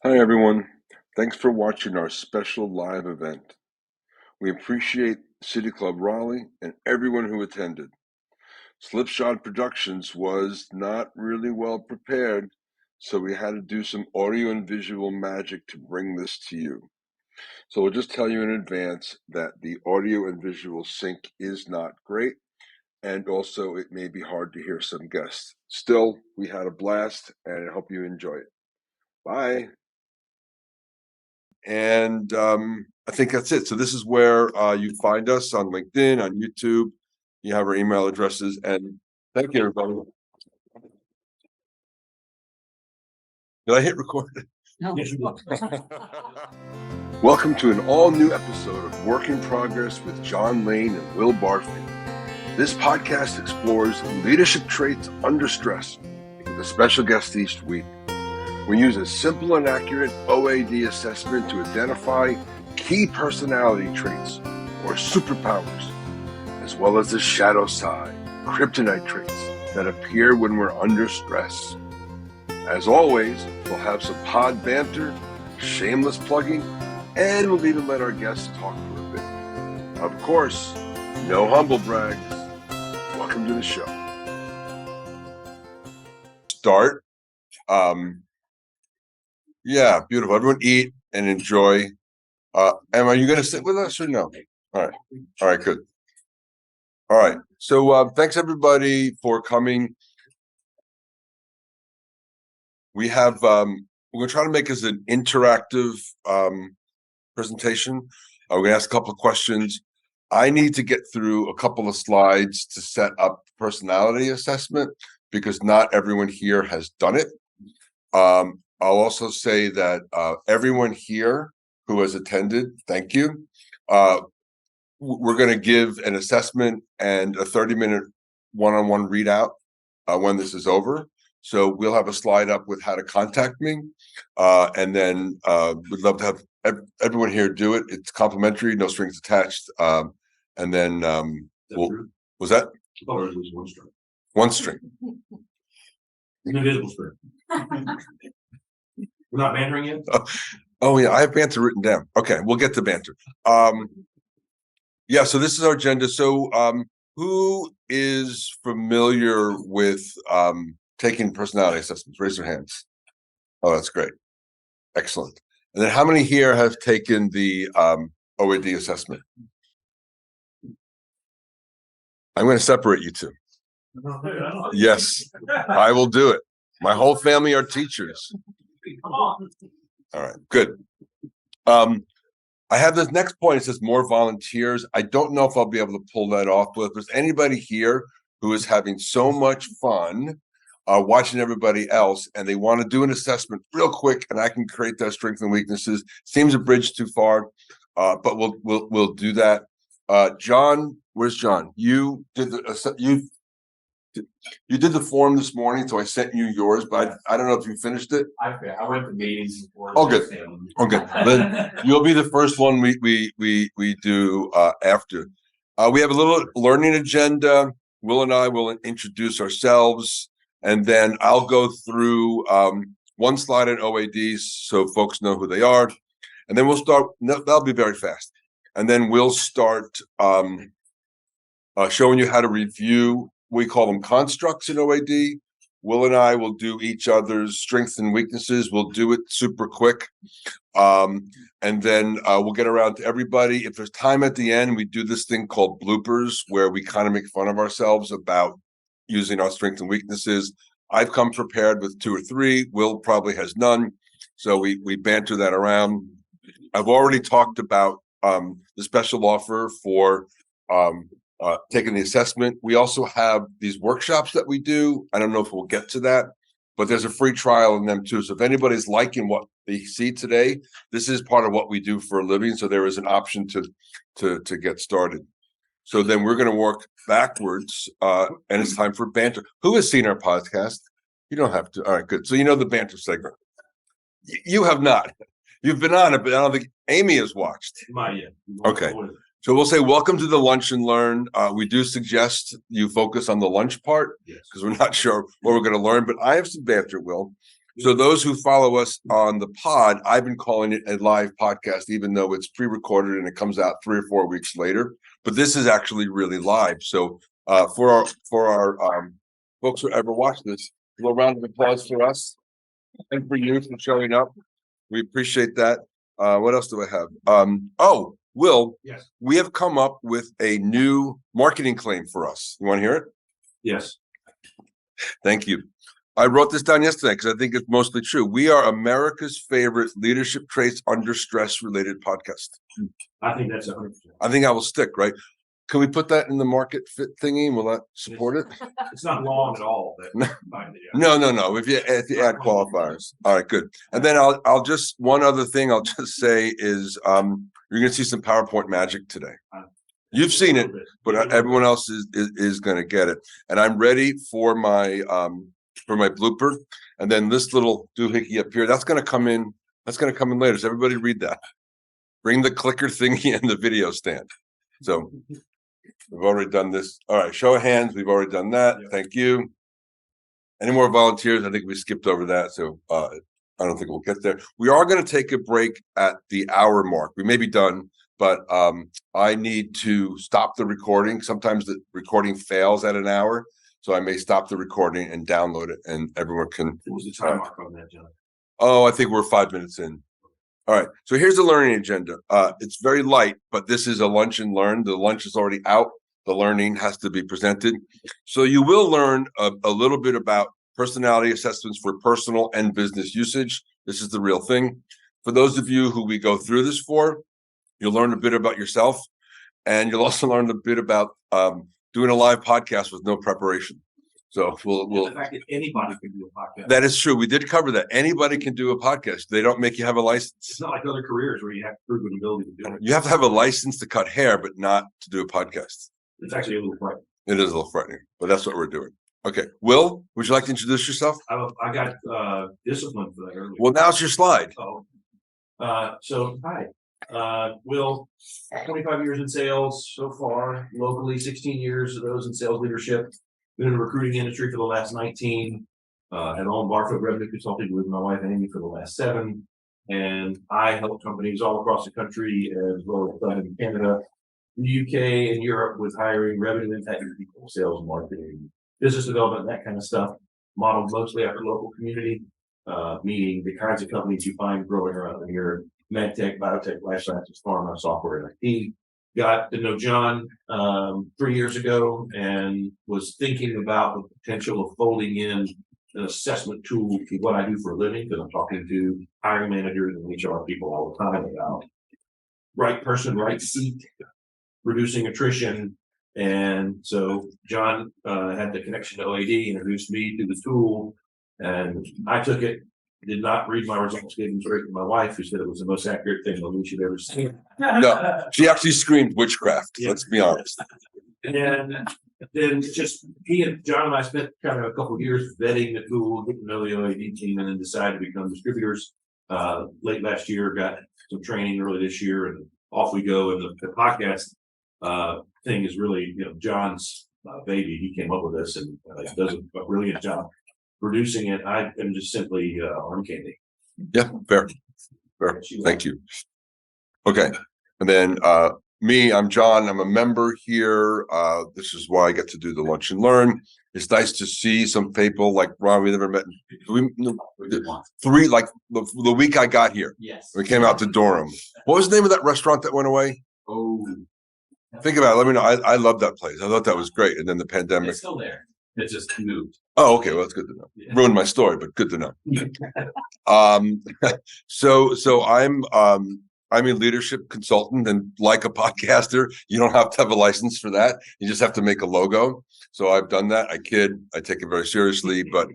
Hi everyone, thanks for watching our special live event. We appreciate City Club Raleigh and everyone who attended. Slipshod Productions was not really well prepared, so we had to do some audio and visual magic to bring this to you. So we'll just tell you in advance that the audio and visual sync is not great, and also it may be hard to hear some guests. Still, we had a blast, and I hope you enjoy it. Bye. And I think that's it. So this is where you find us on LinkedIn, on YouTube. You have our email addresses, and thank you, everybody. Did I hit record? No. Welcome to an all-new episode of Work in Progress with John Lane and Will Barfield. This podcast explores leadership traits under stress with a special guest each week. We use a simple and accurate OAD assessment to identify key personality traits or superpowers, as well as the shadow side, kryptonite traits that appear when we're under stress. As always, we'll have some pod banter, shameless plugging, and we'll even let our guests talk for a bit. Of course, no humble brags. Welcome to the show. Start. Yeah, beautiful. Everyone eat and enjoy. Emma, are you going to sit with us or no? All right, good. All right. So thanks everybody for coming. We have we're going to try to make this an interactive presentation. We're going to ask a couple of questions. I need to get through a couple of slides to set up personality assessment because not everyone here has done it. I'll also say that everyone here who has attended, thank you. We're going to give an assessment and a 30-minute one-on-one readout when this is over. So we'll have a slide up with how to contact me. And then we'd love to have everyone here do it. It's complimentary, no strings attached. And then was that? Oh, it was one string. One string. An invisible string. We're not bantering yet? Oh yeah, I have banter written down. Okay, we'll get to banter. Yeah, so this is our agenda. So who is familiar with taking personality assessments? Raise your hands. Oh, that's great. Excellent. And then how many here have taken the OAD assessment? I'm going to separate you two. Yes, I will do it. My whole family are teachers. All right, good. I have this next point. It says more volunteers. I don't know if I'll be able to pull that off, but if there's anybody here who is having so much fun watching everybody else and they want to do an assessment real quick and I can create their strengths and weaknesses, seems a bridge too far, but we'll do that. John, where's John? You did you did the form this morning, so I sent you yours, but I don't know if you finished it. I went to meetings before. Oh, good. Okay, then you'll be the first one we do after. We have a little learning agenda. Will and I will introduce ourselves, and then I'll go through one slide on OADs so folks know who they are, and then we'll start. That'll be very fast, and then we'll start showing you how to review. We call them constructs in OAD. Will and I will do each other's strengths and weaknesses. We'll do it super quick. And then we'll get around to everybody. If there's time at the end, we do this thing called bloopers where we kind of make fun of ourselves about using our strengths and weaknesses. I've come prepared with 2 or 3. Will probably has none. So we banter that around. I've already talked about the special offer for taking the assessment. We also have these workshops that we do. I don't know if we'll get to that, but there's a free trial in them too. So if anybody's liking what they see today, this is part of what we do for a living. So there is an option to get started. So then we're going to work backwards, and it's time for banter. Who has seen our podcast? You don't have to. All right, good. So you know the banter segment. You have not. You've been on it, but I don't think Amy has watched. Not yet. Okay. So we'll say, welcome to the Lunch and Learn. We do suggest you focus on the lunch part because we're not sure what we're going to learn, but I have some banter, Will. So those who follow us on the pod, I've been calling it a live podcast, even though it's pre-recorded and it comes out 3 or 4 weeks later. But this is actually really live. So for our folks who ever watch this, a little round of applause for us and for you for showing up. We appreciate that. What else do I have? Will, Yes. we have come up with a new marketing claim for us. You want to hear it? Yes. Thank you. I wrote this down yesterday because I think it's mostly true. We are America's favorite leadership traits under stress related podcast. I think that's 100%. I think I will stick, right? Can we put that in the market fit thingy? Will that support it? It's not long at all. But No. If you add qualifiers. All right, good. And then I'll just one other thing I'll just say is you're gonna see some PowerPoint magic today. You've seen it, but everyone else is gonna get it. And I'm ready for my blooper. And then this little doohickey up here, that's gonna come in later. So everybody read that. Bring the clicker thingy and the video stand. So we've already done this. All right, show of hands. We've already done that. Yeah. Thank you. Any more volunteers? I think we skipped over that. So I don't think we'll get there. We are going to take a break at the hour mark. We may be done, but I need to stop the recording. Sometimes the recording fails at an hour. So I may stop the recording and download it and everyone can. What was the time mark on that, John? Oh, I think we're 5 minutes in. All right, so here's the learning agenda. It's very light, but this is a lunch and learn. The lunch is already out. The learning has to be presented. So you will learn a little bit about personality assessments for personal and business usage. This is the real thing. For those of you who we go through this for, you'll learn a bit about yourself, and you'll also learn a bit about doing a live podcast with no preparation. So we'll the fact that anybody can do a podcast. That is true. We did cover that. Anybody can do a podcast. They don't make you have a license. It's not like other careers where you have to prove an ability to do it. You have to have a license to cut hair, but not to do a podcast. It's actually a little frightening. It is a little frightening, but that's what we're doing. Okay. Will, would you like to introduce yourself? I got disciplined for that earlier. Well, now's your slide. So hi, Will, 25 years in sales so far, locally 16 years of those in sales leadership. Been in the recruiting industry for the last 19. Had owned Barfield Revenue Consulting with my wife Amy for the last 7. And I help companies all across the country as well as in Canada, the UK, and Europe with hiring revenue impacting people, sales, marketing, business development, that kind of stuff, modeled mostly after local community, meaning the kinds of companies you find growing around here, med tech, biotech, life sciences, pharma, software, and IT. Got to know John 3 years ago and was thinking about the potential of folding in an assessment tool to what I do for a living, because I'm talking to hiring managers and HR people all the time about right person, right seat, reducing attrition. And so John had the connection to OAD, introduced me to the tool, and I took it. Did not read my results, gave them straight to my wife, who said it was the most accurate thing that she'd ever seen. No, she actually screamed witchcraft. Yeah. Let's be honest. And then just he and John and I spent kind of a couple of years vetting the tool, getting to know the OAD team, and then decided to become distributors. Late last year, got some training early this year, and off we go. And the podcast thing is really, John's baby. He came up with this and does a brilliant job producing it. I am just simply arm candy. Yeah, fair. Thank you. Okay. And then me, I'm John. I'm a member here. This is why I get to do the lunch and learn. It's nice to see some people like Ron. We never met. Like the week I got here. Yes. We came out to Durham. What was the name of that restaurant that went away? Oh, think about it. Let me know. I love that place. I thought that was grery. And then the pandemic. It's still there. It just moved. Oh, okay. Well, that's good to know. Yeah. Ruined my story, but good to know. So I'm a leadership consultant, and like a podcaster, you don't have to have a license for that. You just have to make a logo. So I've done that. I kid. I take it very seriously. But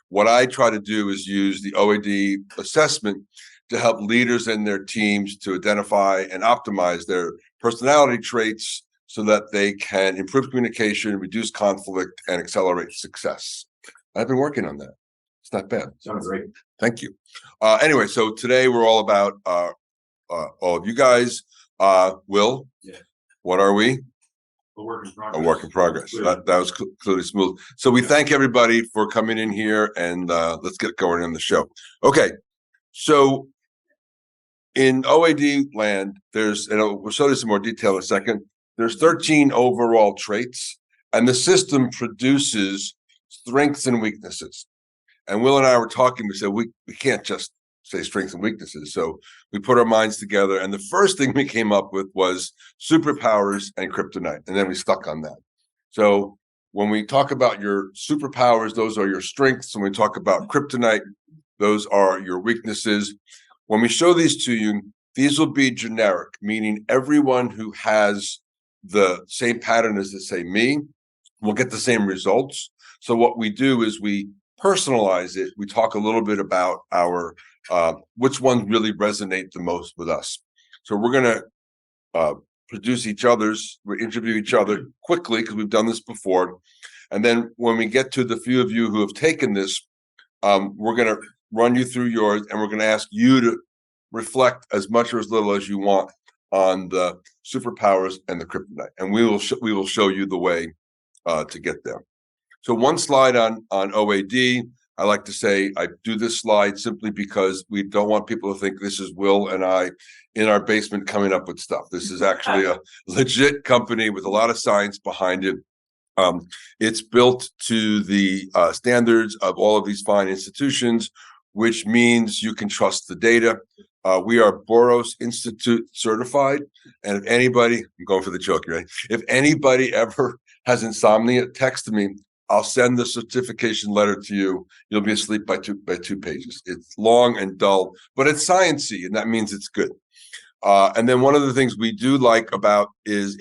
what I try to do is use the OAD assessment to help leaders and their teams to identify and optimize their personality traits so that they can improve communication, reduce conflict, and accelerate success. I've been working on that. It's not bad. Sounds great. Thank you. Anyway, so today we're all about all of you guys. Will, Yeah. What are we? a work in a progress. work in progress. That was clearly smooth. So we thank everybody for coming in here, and let's get going on the show. Okay, so in OAD land, we'll show this in more detail in a second. There's 13 overall traits, and the system produces strengths and weaknesses. And Will and I were talking, we said, we can't just say strengths and weaknesses. So we put our minds together, and the first thing we came up with was superpowers and kryptonite, and then we stuck on that. So when we talk about your superpowers, those are your strengths. When we talk about kryptonite, those are your weaknesses. When we show these to you, these will be generic, meaning everyone who has the same pattern as, say, me will get the same results. So what we do is we personalize it. We talk a little bit about our which ones really resonate the most with us. So we're going to we interview each other quickly because we've done this before. And then when we get to the few of you who have taken this, we're going to run you through yours, and we're going to ask you to reflect as much or as little as you want on the superpowers and the kryptonite. And we will show you the way to get there. So one slide on OAD. I like to say I do this slide simply because we don't want people to think this is Will and I in our basement coming up with stuff. This is actually a legit company with a lot of science behind it. It's built to the standards of all of these fine institutions, which means you can trust the data. We are Boros Institute certified. And if anybody, I'm going for the joke, right? If anybody ever has insomnia, text me. I'll send the certification letter to you. You'll be asleep by two pages. It's long and dull, but it's sciencey, and that means it's good. And then one of the things we do like about is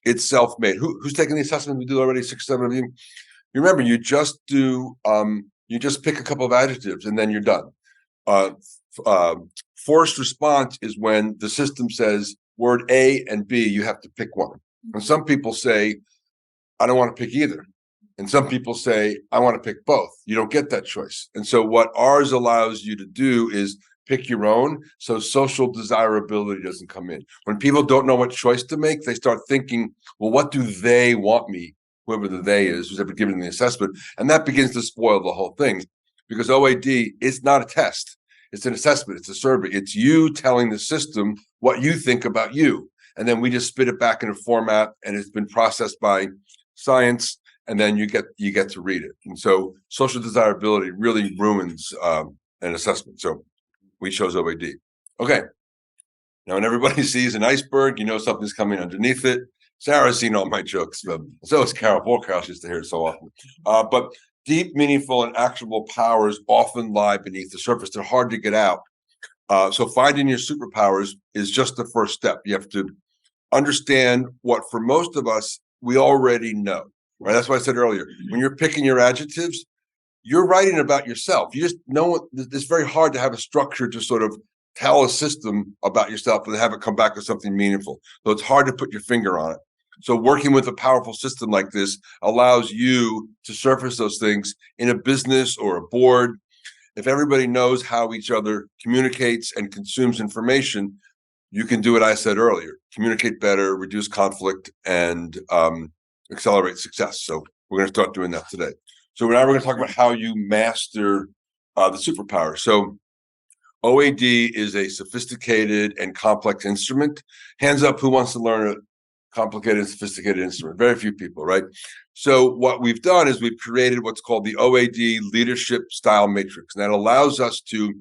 it's self-made. Who's taken the assessment? We do already 6 or 7 of you. You remember, you just do you just pick a couple of adjectives and then you're done. Forced response is when the system says word A and B, you have to pick one. And some people say, I don't want to pick either. And some people say, I want to pick both. You don't get that choice. And so what ours allows you to do is pick your own, so social desirability doesn't come in. When people don't know what choice to make, they start thinking, well, what do they want me, whoever the they is, who's ever given the assessment? And that begins to spoil the whole thing, because OAD is not a test. It's an assessment. It's a survey. It's you telling the system what you think about you. And then we just spit it back in a format, and it's been processed by science, and then you get to read it. And so social desirability really ruins an assessment. So we chose OAD. Okay. Now, when everybody sees an iceberg, you know something's coming underneath it. Sarah's seen all my jokes, but so is Carol. Poor Carol used to hear it so often. But deep, meaningful, and actionable powers often lie beneath the surface. They're hard to get out. So finding your superpowers is just the first step. You have to understand what, for most of us, we already know. Right? That's why I said earlier, when you're picking your adjectives, you're writing about yourself. You just know it's very hard to have a structure to sort of tell a system about yourself and have it come back with something meaningful. So it's hard to put your finger on it. So working with a powerful system like this allows you to surface those things in a business or a board. If everybody knows how each other communicates and consumes information, you can do what I said earlier: communicate better, reduce conflict, and accelerate success. So we're going to start doing that today. So now we're going to talk about how you master the superpower. So OAD is a sophisticated and complex instrument. Hands up, who wants to learn a complicated and sophisticated instrument? Very few people, right? So what we've done is we've created what's called the OAD Leadership Style Matrix. And that allows us to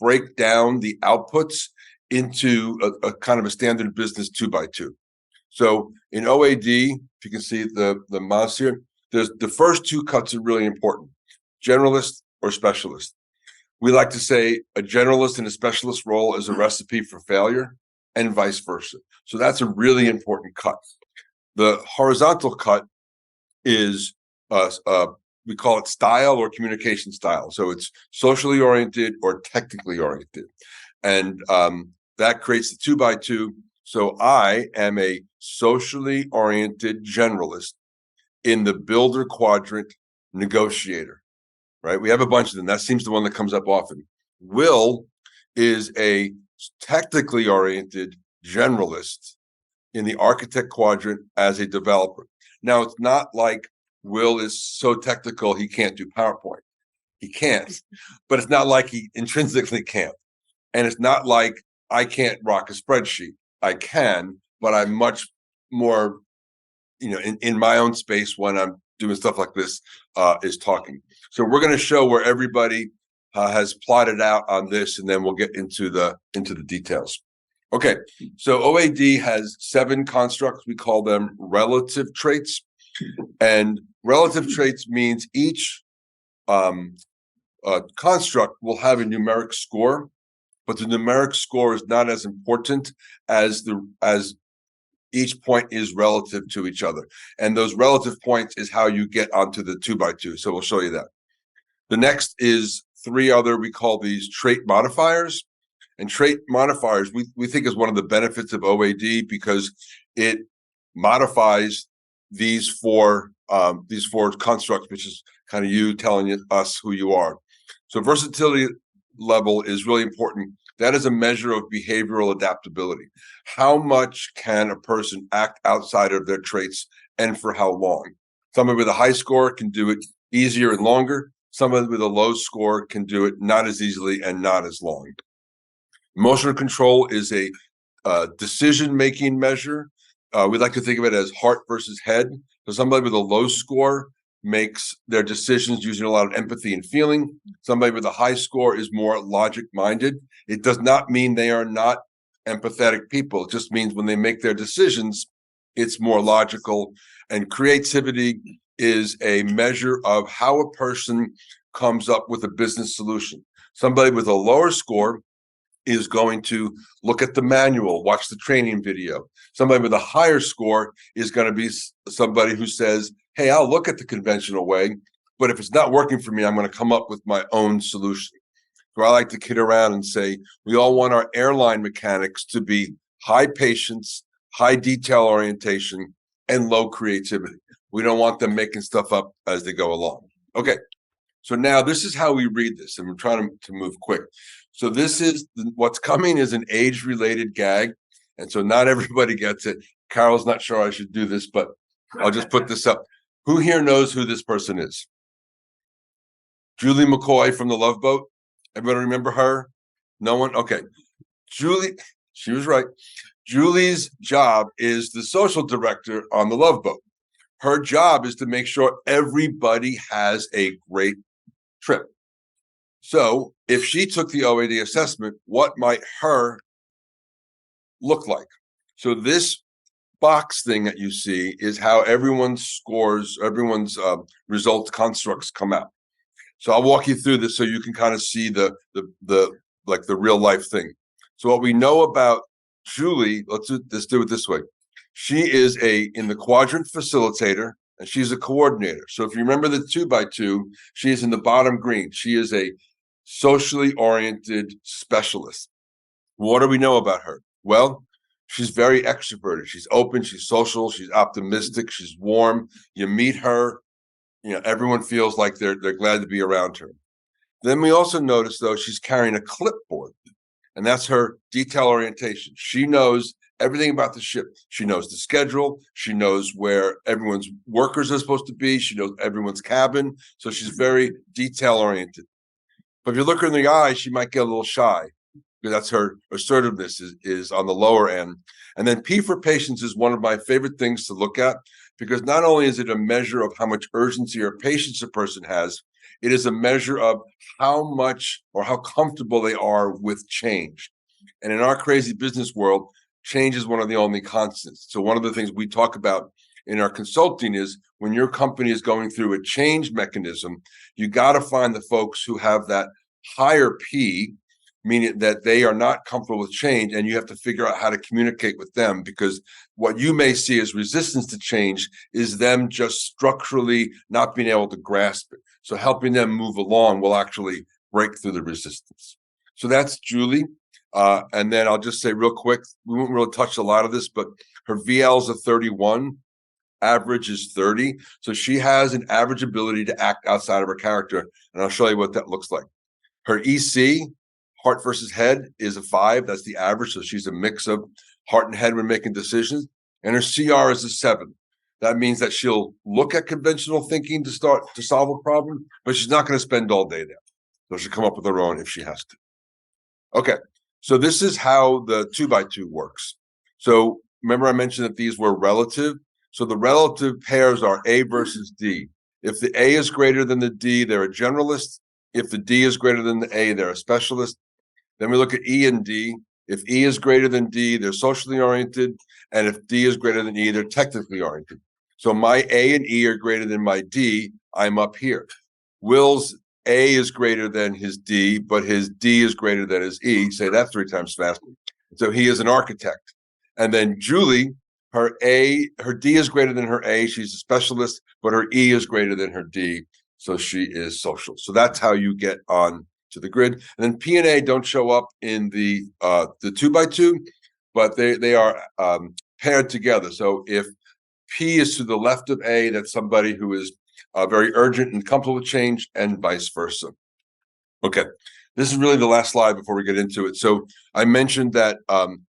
break down the outputs into a kind of a standard business 2x2. So in OAD, if you can see the mouse here, there's the first 2 cuts are really important: generalist or specialist. We like to say a generalist and a specialist role is a recipe for failure, and vice versa. So that's a really important cut. The horizontal cut is we call it style or communication style. So it's socially oriented or technically oriented, and that creates the 2x2. So I am a socially oriented generalist in the builder quadrant negotiator, right? We have a bunch of them. That seems the one that comes up often. Will is a technically oriented generalist in the architect quadrant as a developer. Now, it's not like Will is so technical he can't do PowerPoint. He can't, but it's not like he intrinsically can't. And it's not like I can't rock a spreadsheet. I can, but I'm much more, in my own space when I'm doing stuff like this, is talking. So we're going to show where everybody has plotted out on this, and then we'll get into the details. Okay, so OAD has 7 constructs. We call them relative traits. And relative traits means each construct will have a numeric score, but the numeric score is not as important as each point is relative to each other. And those relative points is how you get onto the 2x2. So we'll show you that. The next is 3 other, we call these trait modifiers. And trait modifiers, we think is one of the benefits of OAD because it modifies these four constructs, which is kind of you telling us who you are. So versatility level is really important. That is a measure of behavioral adaptability. How much can a person act outside of their traits and for how long? Somebody with a high score can do it easier and longer. Somebody with a low score can do it not as easily and not as long. Emotional control is a decision-making measure. We like to think of it as heart versus head. So somebody with a low score makes their decisions using a lot of empathy and feeling. Somebody with a high score is more logic-minded. It does not mean they are not empathetic people. It just means when they make their decisions, it's more logical. And creativity is a measure of how a person comes up with a business solution. Somebody with a lower score is going to look at the manual, watch the training video. Somebody with a higher score is going to be somebody who says, hey, I'll look at the conventional way, but if it's not working for me, I'm going to come up with my own solution. So I like to kid around and say, we all want our airline mechanics to be high patience, high detail orientation, and low creativity. We don't want them making stuff up as they go along. Okay. So now this is how we read this, and we're trying to move quick. So this is what's coming is an age-related gag, and so not everybody gets it. Carol's not sure I should do this, but I'll just put this up. Who here knows who this person is? Julie McCoy from the Love Boat. Everybody remember her? No one? Okay. Julie, she was right. Julie's job is the social director on the Love Boat. Her job is to make sure everybody has a great trip. So if she took the OAD assessment, what might her look like? So this box thing that you see is how everyone's scores, everyone's results constructs come out. So I'll walk you through this so you can kind of see the real life thing. So what we know about Julie, let's do it this way. She is in the quadrant facilitator, and she's a coordinator. So if you remember the 2x2, she is in the bottom green. She is a socially oriented specialist. What do we know about her? Well, she's very extroverted. She's open, she's social, she's optimistic, she's warm. You meet her, everyone feels like they're glad to be around her. Then we also notice, though, she's carrying a clipboard, and that's her detail orientation. She knows everything about the ship. She knows the schedule. She knows where everyone's workers are supposed to be. She knows everyone's cabin. So she's very detail oriented. But if you look her in the eye, she might get a little shy because that's her assertiveness is on the lower end. And then P for patience is one of my favorite things to look at because not only is it a measure of how much urgency or patience a person has, it is a measure of how much or how comfortable they are with change. And in our crazy business world, change is one of the only constants. So one of the things we talk about in our consulting is when your company is going through a change mechanism, you got to find the folks who have that higher P, meaning that they are not comfortable with change, and you have to figure out how to communicate with them because what you may see as resistance to change is them just structurally not being able to grasp it. So helping them move along will actually break through the resistance. So that's Julie. And then I'll just say real quick, we won't really touch a lot of this, but her VL is a 31. Average is 30. So she has an average ability to act outside of her character. And I'll show you what that looks like. Her EC, heart versus head, is a 5. That's the average. So she's a mix of heart and head when making decisions. And her CR is a 7. That means that she'll look at conventional thinking to solve a problem, but she's not going to spend all day there. So she'll come up with her own if she has to. Okay, so this is how the 2x2 works. So remember I mentioned that these were relative. So the relative pairs are A versus D. If the A is greater than the D, they're a generalist. If the D is greater than the A, they're a specialist. Then we look at E and D. If E is greater than D, they're socially oriented. And if D is greater than E, they're technically oriented. So my A and E are greater than my D, I'm up here. Will's A is greater than his D, but his D is greater than his E. Say that 3 times fast. So he is an architect. And then Julie, her D is greater than her A. She's a specialist, but her E is greater than her D. So she is social. So that's how you get on to the grid. And then P and A don't show up in the 2x2, but they are paired together. So if P is to the left of A, that's somebody who is very urgent and comfortable with change, and vice versa. Okay, this is really the last slide before we get into it. So I mentioned that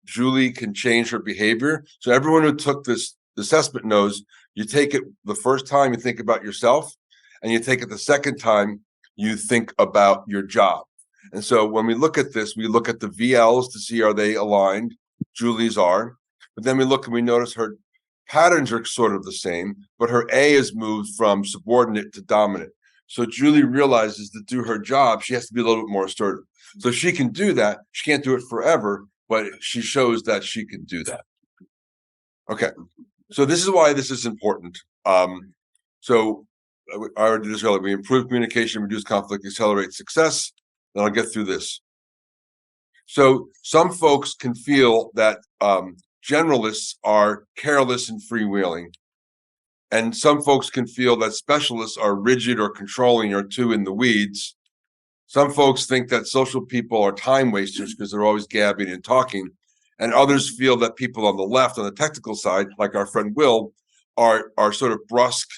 Julie can change her behavior. So everyone who took this assessment knows you take it the first time, you think about yourself, and you take it the second time, you think about your job. And so when we look at this, we look at the VLs to see are they aligned. Julie's are, but then we look and we notice her patterns are sort of the same, but her A is moved from subordinate to dominant. So Julie realizes to do her job, she has to be a little bit more assertive. So she can do that. She can't do it forever, but she shows that she can do that. Okay, so this is why this is important. So I already did this earlier. We improve communication, reduce conflict, accelerate success. Then I'll get through this. So some folks can feel that generalists are careless and freewheeling. And some folks can feel that specialists are rigid or controlling or too in the weeds. Some folks think that social people are time wasters because they're always gabbing and talking. And others feel that people on the left, on the technical side, like our friend Will, are sort of brusque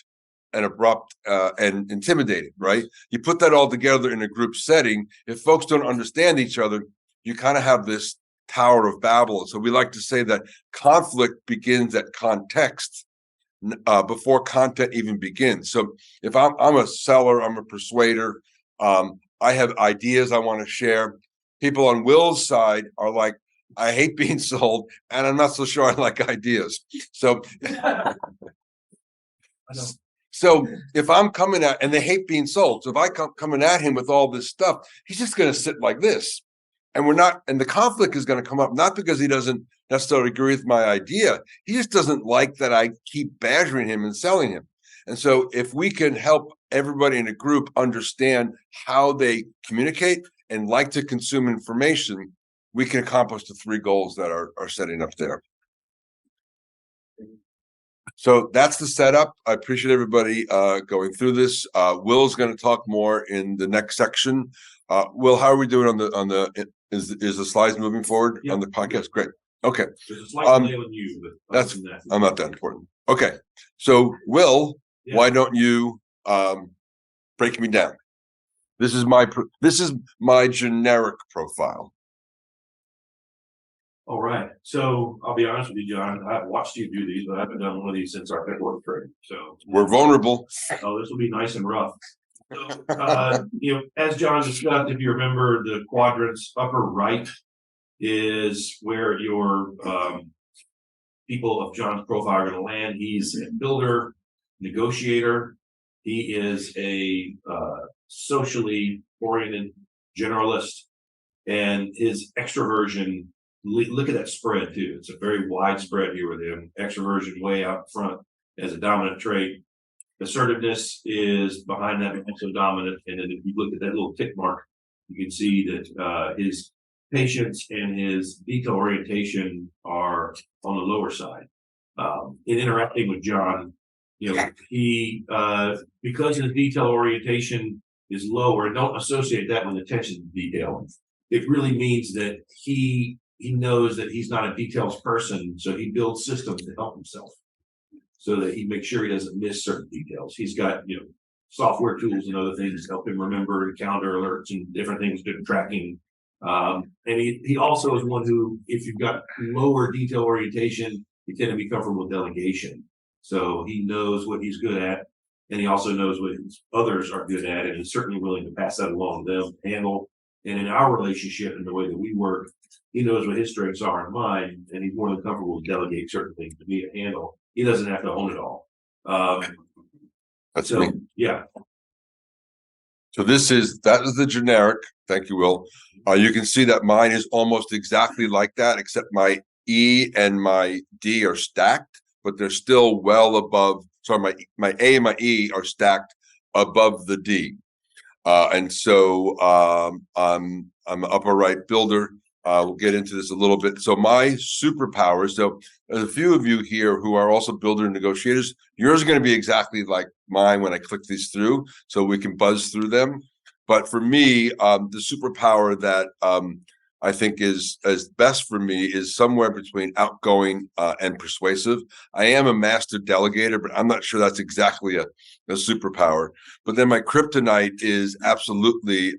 and abrupt and intimidating, right? You put that all together in a group setting. If folks don't understand each other, you kind of have this Tower of Babel. So we like to say that conflict begins at context before content even begins. So if I'm a seller, I'm a persuader, I have ideas I want to share. People on Will's side are like, I hate being sold, and I'm not so sure I like ideas. So, so if I'm coming at, and they hate being sold, so if I come coming at him with all this stuff, he's just going to sit like this. And we're not, and the conflict is going to come up, not because he doesn't necessarily agree with my idea. He just doesn't like that I keep badgering him and selling him. And so if we can help everybody in a group understand how they communicate and like to consume information, we can accomplish the 3 goals that are setting up there. So that's the setup. I appreciate everybody going through this. Will's going to talk more in the next section. Will, how are we doing on the is the slides moving forward on the podcast? Great. Okay. There's a slight delay on you, but I'm not that important. Okay. So Will, why don't you break me down? This is my generic profile. All right. So I'll be honest with you, John. I've watched you do these, but I haven't done one of these since our February training. So we're vulnerable. Oh, this will be nice and rough. So, as John discussed, if you remember, the quadrants upper right is where your people of John's profile are going to land. He's a builder, negotiator. He is a socially oriented generalist, and his extroversion. Look at that spread too. It's a very wide spread here with him. Extroversion way out front as a dominant trait. Assertiveness is behind that, also dominant. And then if you look at that little tick mark, you can see that his patience and his detail orientation are on the lower side. In interacting with John, he because his detail orientation is lower, and don't associate that with attention to detail. It really means that he knows that he's not a details person, so he builds systems to help himself, so that he makes sure he doesn't miss certain details. He's got software tools and other things to help him remember and calendar alerts and different things, different tracking. And he also is one who, if you've got lower detail orientation, you tend to be comfortable with delegation. So he knows what he's good at, and he also knows what others are good at, and he's certainly willing to pass that along to them, handle. And in our relationship and the way that we work, he knows what his strengths are and mine, and he's more than comfortable to delegate certain things to me to handle. He doesn't have to own it all. That's So me. yeah, So that is the generic. Thank you, Will. You can see that mine is almost exactly like that, except my E and my D are stacked, but they're still well above. Sorry, my A and my E are stacked above the D. And so I'm an upper right builder. We'll get into this a little bit. So my superpowers. So there's a few of you here who are also builder negotiators. Yours are going to be exactly like mine when I click these through, so we can buzz through them. But for me, the superpower that I think is best for me is somewhere between outgoing and persuasive. I am a master delegator, but I'm not sure that's exactly a superpower. But then my kryptonite is absolutely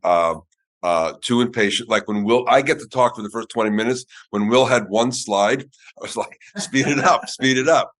too impatient. Like when I get to talk for the first 20 minutes. When Will had one slide, I was like, speed it up, speed it up.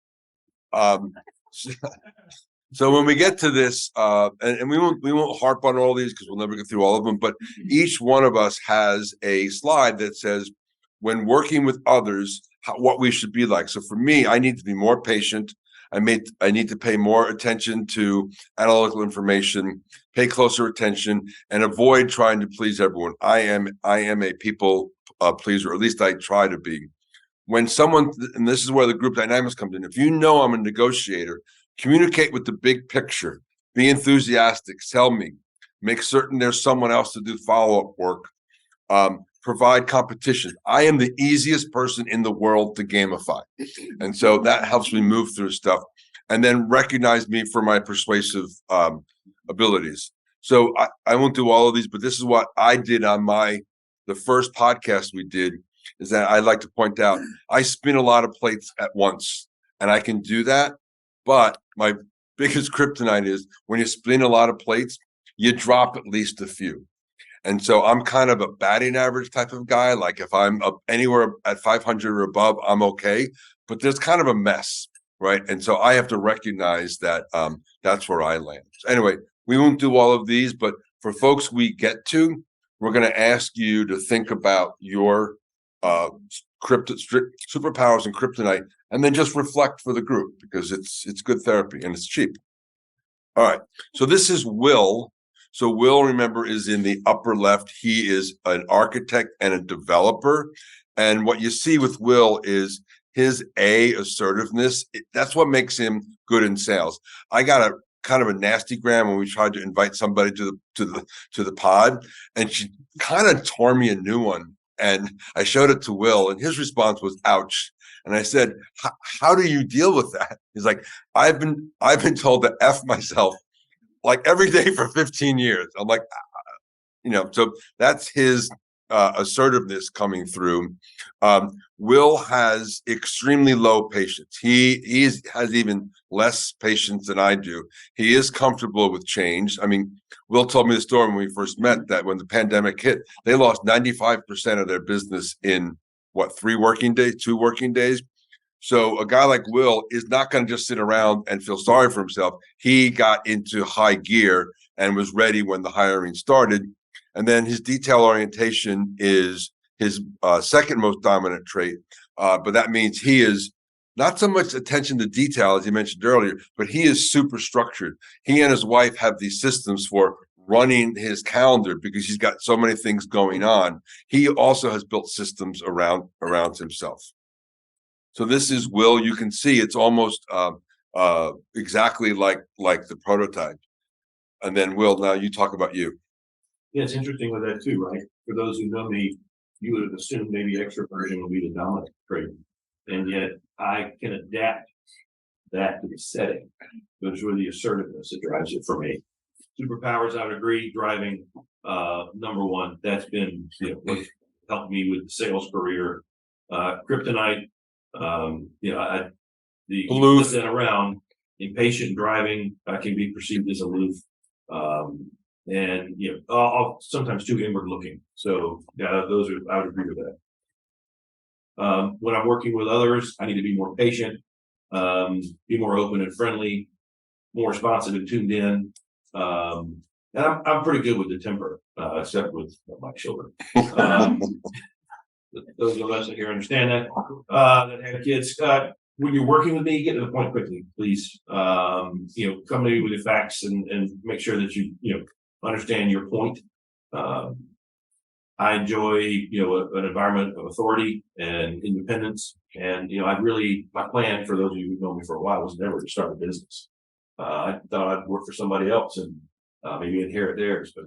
So when we get to this, and we won't harp on all these because we'll never get through all of them, but each one of us has a slide that says, when working with others, what we should be like. So for me, I need to be more patient. I need to pay more attention to analytical information, pay closer attention, and avoid trying to please everyone. I am a people pleaser, or at least I try to be. When someone, and this is where the group dynamics comes in, if you know I'm a negotiator, communicate with the big picture, be enthusiastic, sell me, make certain there's someone else to do follow-up work, provide competition. I am the easiest person in the world to gamify. And so that helps me move through stuff, and then recognize me for my persuasive abilities. So I won't do all of these, but this is what I did on the first podcast we did, is that I like to point out, I spin a lot of plates at once, and I can do that. But my biggest kryptonite is when you spin a lot of plates, you drop at least a few. And so I'm kind of a batting average type of guy. Like if I'm up anywhere at 500 or above, I'm okay. But there's kind of a mess, right? And so I have to recognize that that's where I land. So anyway, we won't do all of these, but for folks we get to, we're going to ask you to think about your superpowers and kryptonite, and then just reflect for the group, because it's good therapy and it's cheap. All right. So this is Will. So Will, remember, is in the upper left. He is an architect and a developer. And what you see with Will is his assertiveness. That's what makes him good in sales. I got a kind of a nasty gram when we tried to invite somebody to the pod, and she kind of tore me a new one. And I showed it to Will, and his response was, ouch. And I said, how do you deal with that? He's like, I've been told to F myself like every day for 15 years. I'm like, so that's his assertiveness coming through. Will has extremely low patience. He has even less patience than I do. He is comfortable with change. I mean, Will told me the story when we first met, that when the pandemic hit, they lost 95% of their business in 2 working days. So a guy like Will is not going to just sit around and feel sorry for himself. He got into high gear and was ready when the hiring started. And then his detail orientation is his second most dominant trait. But that means he is not so much attention to detail, as you mentioned earlier, but he is super structured. He and his wife have these systems for running his calendar because he's got so many things going on. He also has built systems around himself. So this is Will. You can see it's almost exactly like the prototype. And then Will, now you talk about you. Yeah, it's interesting with that too, right? For those who know me, you would have assumed maybe extroversion would be the dominant trait, and yet I can adapt that to the setting. But it's really the assertiveness that drives it for me. Superpowers, I would agree, driving number one. That's been what helped me with the sales career. Kryptonite, Aloof. flip that around. Impatient driving, I can be perceived as aloof. And I'll sometimes too inward looking. So yeah, I would agree with that. When I'm working with others, I need to be more patient. be more open and friendly, more responsive and tuned in. And I'm pretty good with the temper, except with my children. Those of us that here understand that, that have kids. When you're working with me, get to the point quickly, please. Come to me with the facts and make sure that you understand your point. I enjoy, an environment of authority and independence. And, my plan for those of you who know me for a while was never to start a business. I thought I'd work for somebody else and maybe inherit theirs, but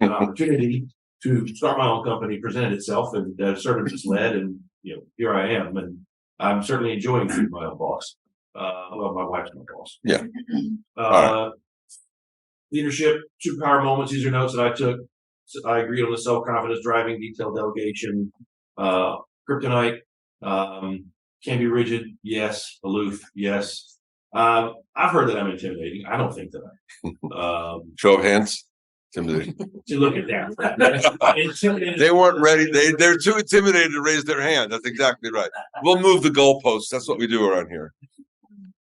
an opportunity to start my own company presented itself, and assertiveness led, and here I am, and I'm certainly enjoying being my own boss. Well, my wife's my boss. Yeah. Leadership, superpower moments. These are notes that I took. So I agreed on the self-confidence, driving, detailed delegation, kryptonite, can be rigid, yes, aloof, yes. I've heard that I'm intimidating. I don't think that I Show of hands. Intimidating. look at that. They weren't ready. They're too intimidated to raise their hand. That's exactly right. We'll move the goalposts. That's what we do around here.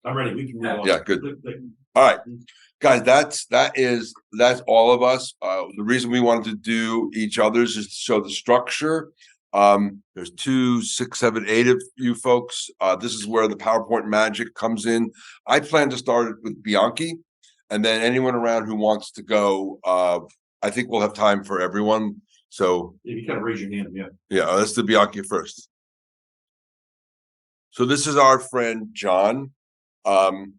I'm ready. We can move on. Yeah, good. All right. Guys, that's all of us. The reason we wanted to do each other's is to show the structure. There's 2, 6, 7, 8 of you folks. This is where the PowerPoint magic comes in. I plan to start it with Bianchi, and then anyone around who wants to go. I think we'll have time for everyone. So if you kind of raise your hand, yeah, let's do Bianchi first. So this is our friend John.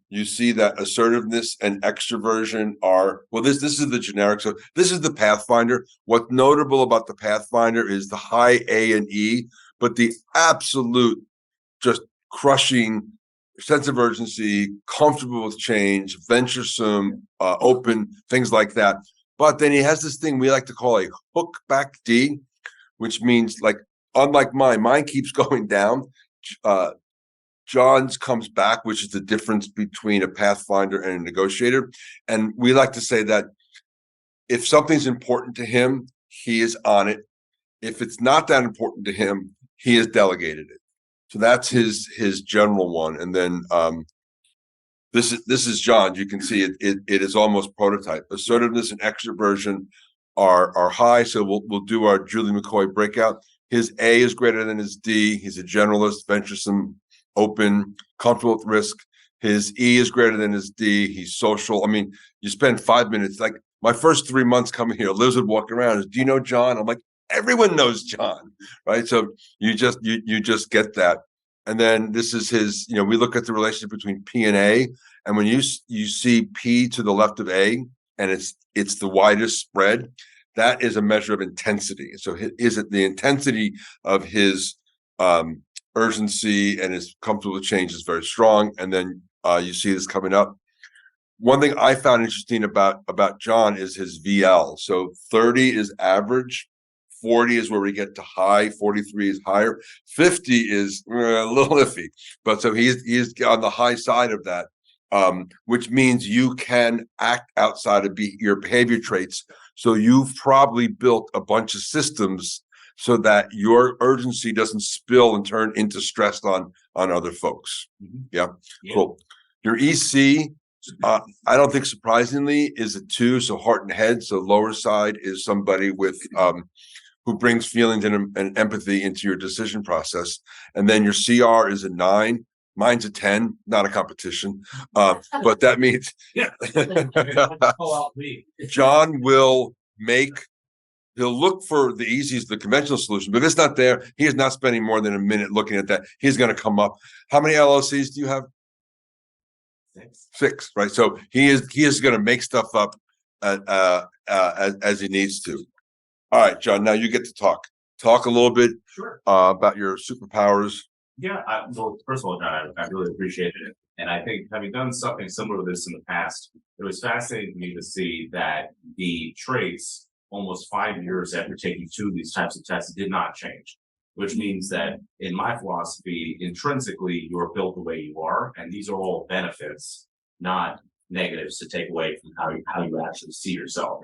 You see that assertiveness and extroversion are, well, this is the generic. So this is the Pathfinder. What's notable about the Pathfinder is the high A and E, but the absolute just crushing sense of urgency, comfortable with change, venturesome, open, things like that. But then he has this thing we like to call a hook back D, which means, like, unlike mine keeps going down. John's comes back, which is the difference between a Pathfinder and a negotiator. And we like to say that if something's important to him, he is on it. If it's not that important to him, he has delegated it. So that's his general one. And then this is John. You can see it is almost prototype. Assertiveness and extroversion are high. So we'll do our Julie McCoy breakout. His A is greater than his D. He's a generalist, venturesome, open, comfortable with risk. His E is greater than his D. He's social. I mean, you spend 5 minutes. Like, my first 3 months coming here, Liz would walk around. Do you know John? I'm like, everyone knows John, right? So you just get that. And then this is his. We look at the relationship between P and A, and when you see P to the left of A, and it's the widest spread, that is a measure of intensity. So is it the intensity of his urgency and is comfortable with change is very strong. And then you see this coming up. One thing I found interesting about John is his VL. So 30 is average, 40 is where we get to high, 43 is higher, 50 is a little iffy. But so he's on the high side of that, which means you can act outside of your behavior traits. So you've probably built a bunch of systems so that your urgency doesn't spill and turn into stress on other folks. Mm-hmm. Yeah, cool. Your EC, I don't think surprisingly, is a 2, so heart and head. So lower side is somebody with who brings feelings and empathy into your decision process. And then your CR is a 9. Mine's a 10, not a competition. But that means John will he'll look for the easiest, the conventional solution, but if it's not there, he is not spending more than a minute looking at that. He's going to come up. How many LLCs do you have? 6, right? So he is going to make stuff up as he needs to. All right, John, now you get to talk a little bit about your superpowers. Yeah, well, first of all, John, I really appreciated it. And I think, having done something similar to this in the past, it was fascinating to me to see that the traits, almost 5 years after taking 2 of these types of tests, did not change, which means that in my philosophy, intrinsically, you're built the way you are, and these are all benefits, not negatives to take away from how you actually see yourself.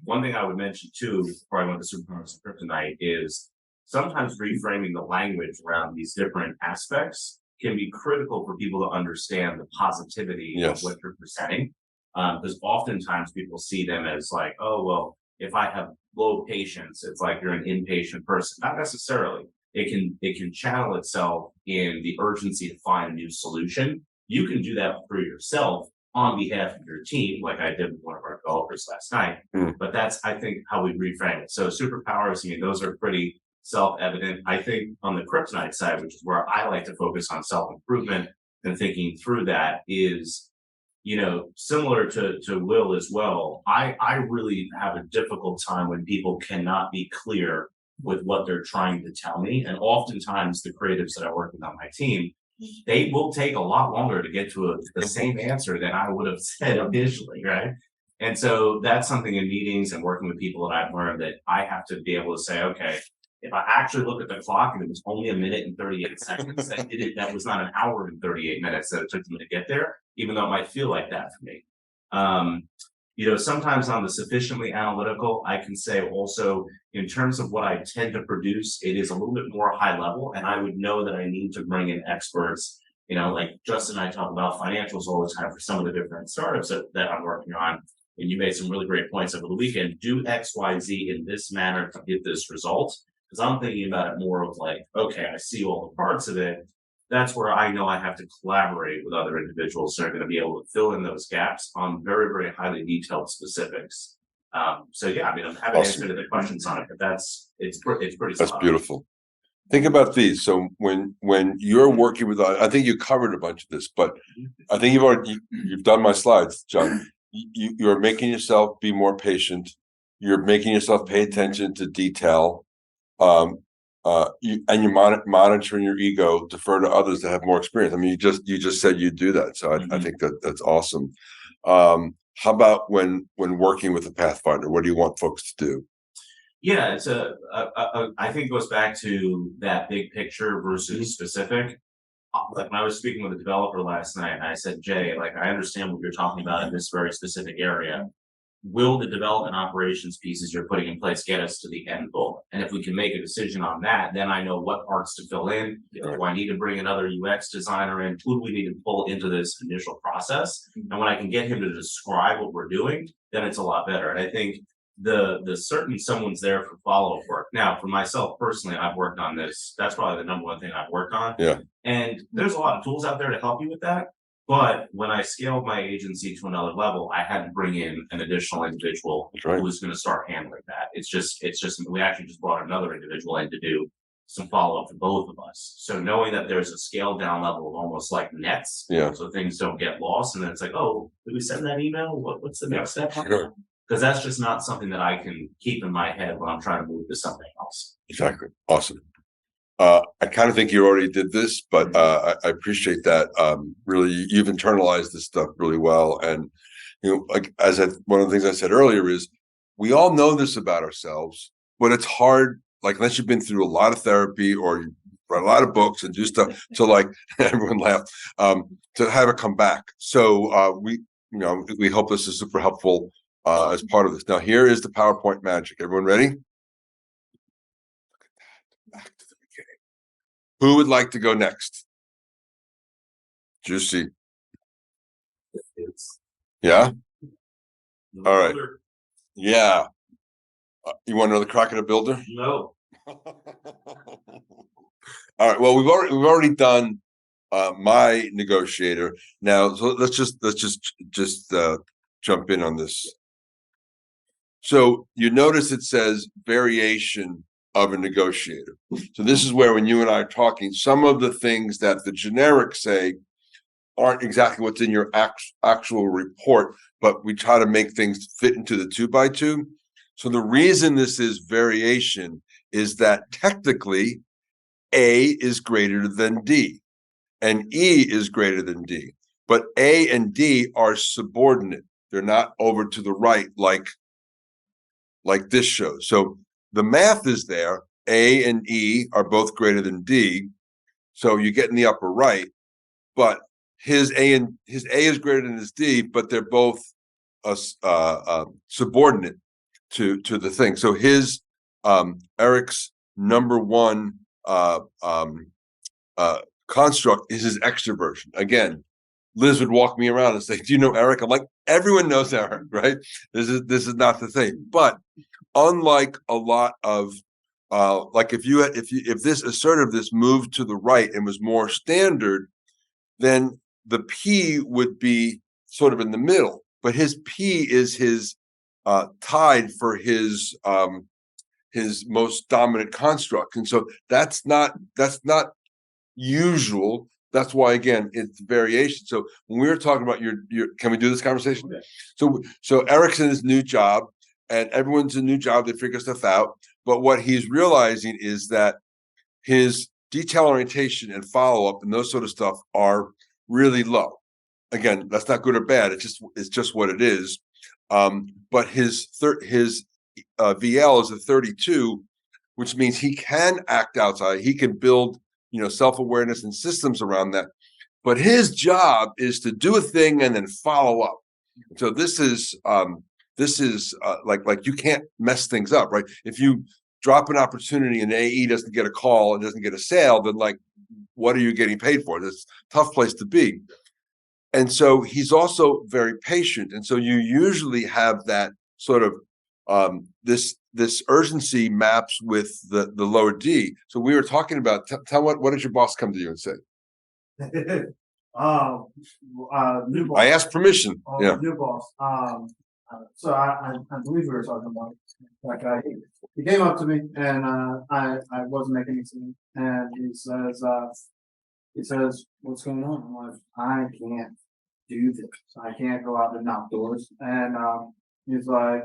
One thing I would mention too, before I went to superpowers and kryptonite, is sometimes reframing the language around these different aspects can be critical for people to understand the positivity Yes. of what you're presenting. Because oftentimes people see them as like, oh, well, if I have low patience, it's like you're an impatient person. Not necessarily. It can channel itself in the urgency to find a new solution. You can do that for yourself on behalf of your team, like I did with one of our developers last night. But that's, I think, how we reframe it. So superpowers, I mean, those are pretty self-evident. I think on the kryptonite side, which is where I like to focus on self-improvement and thinking through that, is, similar to Will as well. I really have a difficult time when people cannot be clear with what they're trying to tell me. And oftentimes the creatives that I work with on my team, they will take a lot longer to get to the same answer than I would have said initially, right? And so that's something in meetings and working with people that I've learned that I have to be able to say, okay, if I actually look at the clock and it was only 1 minute and 38 seconds, that was not an hour and 38 minutes that it took me to get there, even though it might feel like that for me. Sometimes on the sufficiently analytical, I can say also in terms of what I tend to produce, it is a little bit more high level, and I would know that I need to bring in experts. Like Justin and I talk about financials all the time for some of the different startups that I'm working on. And you made some really great points over the weekend. Do X, Y, Z in this manner to get this result. Because I'm thinking about it more of like, okay, I see all the parts of it. That's where I know I have to collaborate with other individuals that are going to be able to fill in those gaps on very, very highly detailed specifics. So yeah, I mean, I'm happy to answer the questions on it, but it's pretty. That's beautiful. Think about these. So when you're working with, I think you covered a bunch of this, but I think you've done my slides, John. You're making yourself be more patient. You're making yourself pay attention to detail. You're monitoring your ego, defer to others that have more experience. I mean, you just said you do that. So I think that's awesome. How about when working with a Pathfinder, what do you want folks to do? Yeah, it's I think it goes back to that big picture versus specific. Like when I was speaking with a developer last night, and I said, Jay, like I understand what you're talking about in this very specific area. Will the development operations pieces you're putting in place get us to the end goal? And if we can make a decision on that, then I know what parts to fill in. Do I need to bring another UX designer in? Who do we need to pull into this initial process? And when I can get him to describe what we're doing, then it's a lot better. And I think the certain someone's there for follow-up work. Now, for myself personally, I've worked on this. That's probably the number one thing I've worked on. Yeah. And there's a lot of tools out there to help you with that. But when I scaled my agency to another level, I had to bring in an additional individual who was going to start handling that. It's just we actually just brought another individual in to do some follow up for both of us. So knowing that there's a scaled down level of almost like nets, so things don't get lost, and then it's like, oh, did we send that email? What's the next step? Because that's just not something that I can keep in my head when I'm trying to move to something else. Exactly. Awesome. I kind of think you already did this, but I appreciate that. Really, you've internalized this stuff really well. And, like one of the things I said earlier is we all know this about ourselves, but it's hard, like, unless you've been through a lot of therapy or you read a lot of books and do stuff to like, everyone laughed, to have it come back. So we hope this is super helpful as part of this. Now, here is the PowerPoint magic. Everyone ready? Who would like to go next? Juicy. Yeah? All right. Yeah. You want to know the crack of the builder? No. All right. Well, we've already done my negotiator. Now, so let's just jump in on this. So you notice it says variation of a negotiator. So this is where when you and I are talking, some of the things that the generics say aren't exactly what's in your actual report, but we try to make things fit into the 2x2. So the reason this is variation is that technically A is greater than D and E is greater than D, but A and D are subordinate. They're not over to the right like this shows. So the math is there. A and E are both greater than D. So you get in the upper right, but his A is greater than his D, but they're both subordinate to the thing. So Eric's number one construct is his extroversion. Again, Liz would walk me around and say, "Do you know Eric?" I'm like, "Everyone knows Eric, right? This is not the thing." But unlike a lot of like if this assertiveness moved to the right and was more standard, then the P would be sort of in the middle. But his P is his tide for his most dominant construct, and so that's not usual. That's why, again, it's variation. So when we were talking about your can we do this conversation? Okay. So Eric's in his new job, and everyone's in a new job. They figure stuff out. But what he's realizing is that his detail orientation and follow up and those sort of stuff are really low. Again, that's not good or bad. It's just what it is. But his VL is a 32, which means he can act outside. He can build, self-awareness and systems around that. But his job is to do a thing and then follow up. So this is like you can't mess things up, right? If you drop an opportunity and AE doesn't get a call and doesn't get a sale, then like, what are you getting paid for? That's a tough place to be. And so he's also very patient. And so you usually have that sort of this urgency maps with the lower D. So we were talking about, tell what did your boss come to you and say? New boss. I asked permission. Yeah. New boss. So I believe we were talking about that guy. He came up to me and I wasn't making any sense. And he says, "What's going on?" I'm like, "I can't do this. I can't go out and knock doors." And he's like,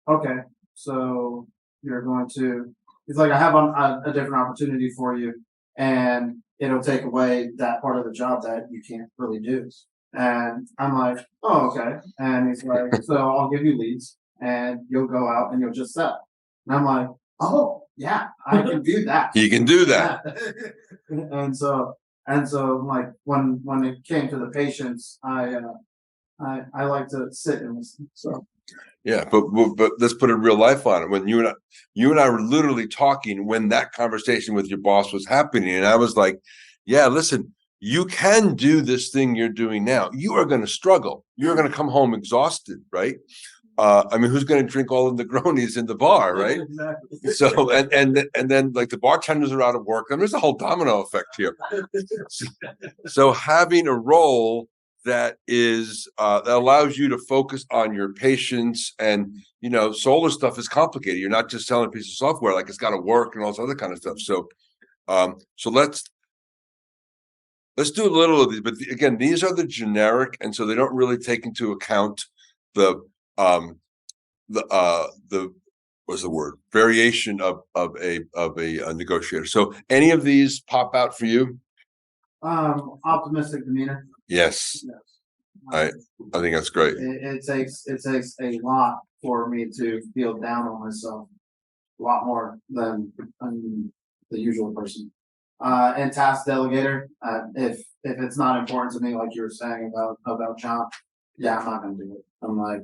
"Okay, so you're going to." He's like, "I have a different opportunity for you, and it'll take away that part of the job that you can't really do." And I'm like, "Oh, okay." And he's like, "So I'll give you leads and you'll go out and you'll just sell." And I'm like, "Oh, yeah, I can do that." He can do that. And so like when it came to the patients, I like to sit and listen. So yeah, but let's put a real life on it. When you and I were literally talking when that conversation with your boss was happening, and I was like, "Yeah, listen, you can do this thing you're doing now. You are going to struggle. You're going to come home exhausted, right? I mean, who's going to drink all of the Negronis in the bar, right?" Exactly. So and then like the bartenders are out of work. I mean, there's a whole domino effect here. So having a role that is that allows you to focus on your patients, and solar stuff is complicated. You're not just selling a piece of software, like it's got to work and all this other kind of stuff. So so let's do a little of these, but again, these are the generic, and so they don't really take into account the what's the word, variation of a negotiator. So any of these pop out for you? Optimistic demeanor. Yes, Yes. I think that's great. It takes a lot for me to feel down on myself, a lot more than the usual person. And task delegator. If it's not important to me, like you were saying about John, yeah, I'm not gonna do it. I'm like,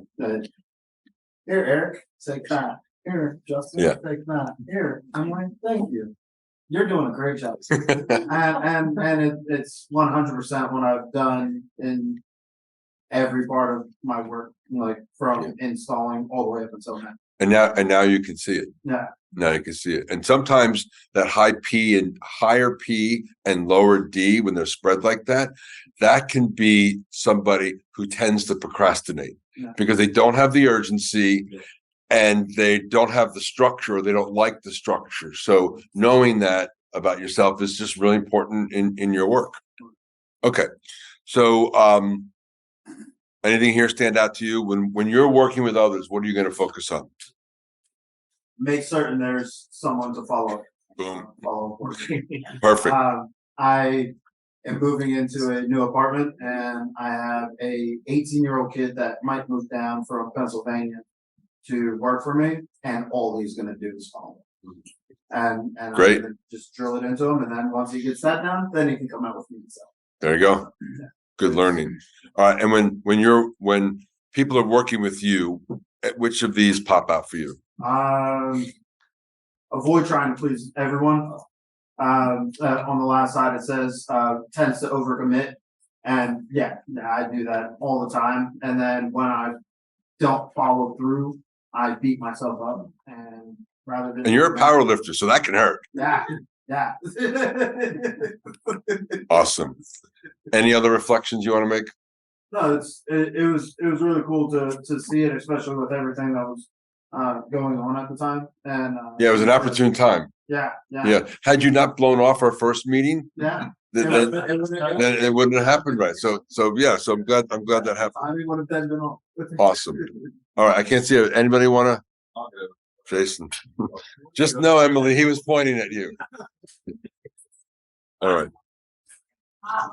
"Here, Eric, take that. Here, Justin, Yeah. take that. Here." I'm like, "Thank you. You're doing a great job." and it's 100% what I've done in every part of my work, like from installing all the way up until now. And now you can see it. Yeah. Now you can see it. And sometimes that high P and higher P and lower D, when they're spread like that, that can be somebody who tends to procrastinate because they don't have the urgency and they don't have the structure, or they don't like the structure. So knowing that about yourself is just really important in your work. Okay. So anything here stand out to you when you're working with others? What are you going to focus on? Make certain there's someone to follow. Boom. Follow. Perfect. I am moving into a new apartment, and I have a 18-year-old kid that might move down from Pennsylvania to work for me, and all he's going to do is follow. And Great. I'm gonna just drill it into him, and then once he gets that down, then he can come out with me himself. There you go. Good learning. All right. And when people are working with you, which of these pop out for you? Avoid trying to please everyone. on the last side, it says, tends to overcommit. And yeah, I do that all the time. And then when I don't follow through, I beat myself up. And rather than. And you're a power lifter, so that can hurt. Yeah, yeah. Awesome. Any other reflections you want to make? No, it was really cool to see it, especially with everything that was going on at the time. And Yeah, it was an opportune time. Yeah. Yeah. Had you not blown off our first meeting, Yeah. then it wouldn't have happened, right? So yeah. So I'm glad that happened. I mean, what if that been on? Awesome. All right. I can't see it. Anybody want to? Jason. Just know, Emily, he was pointing at you. All right.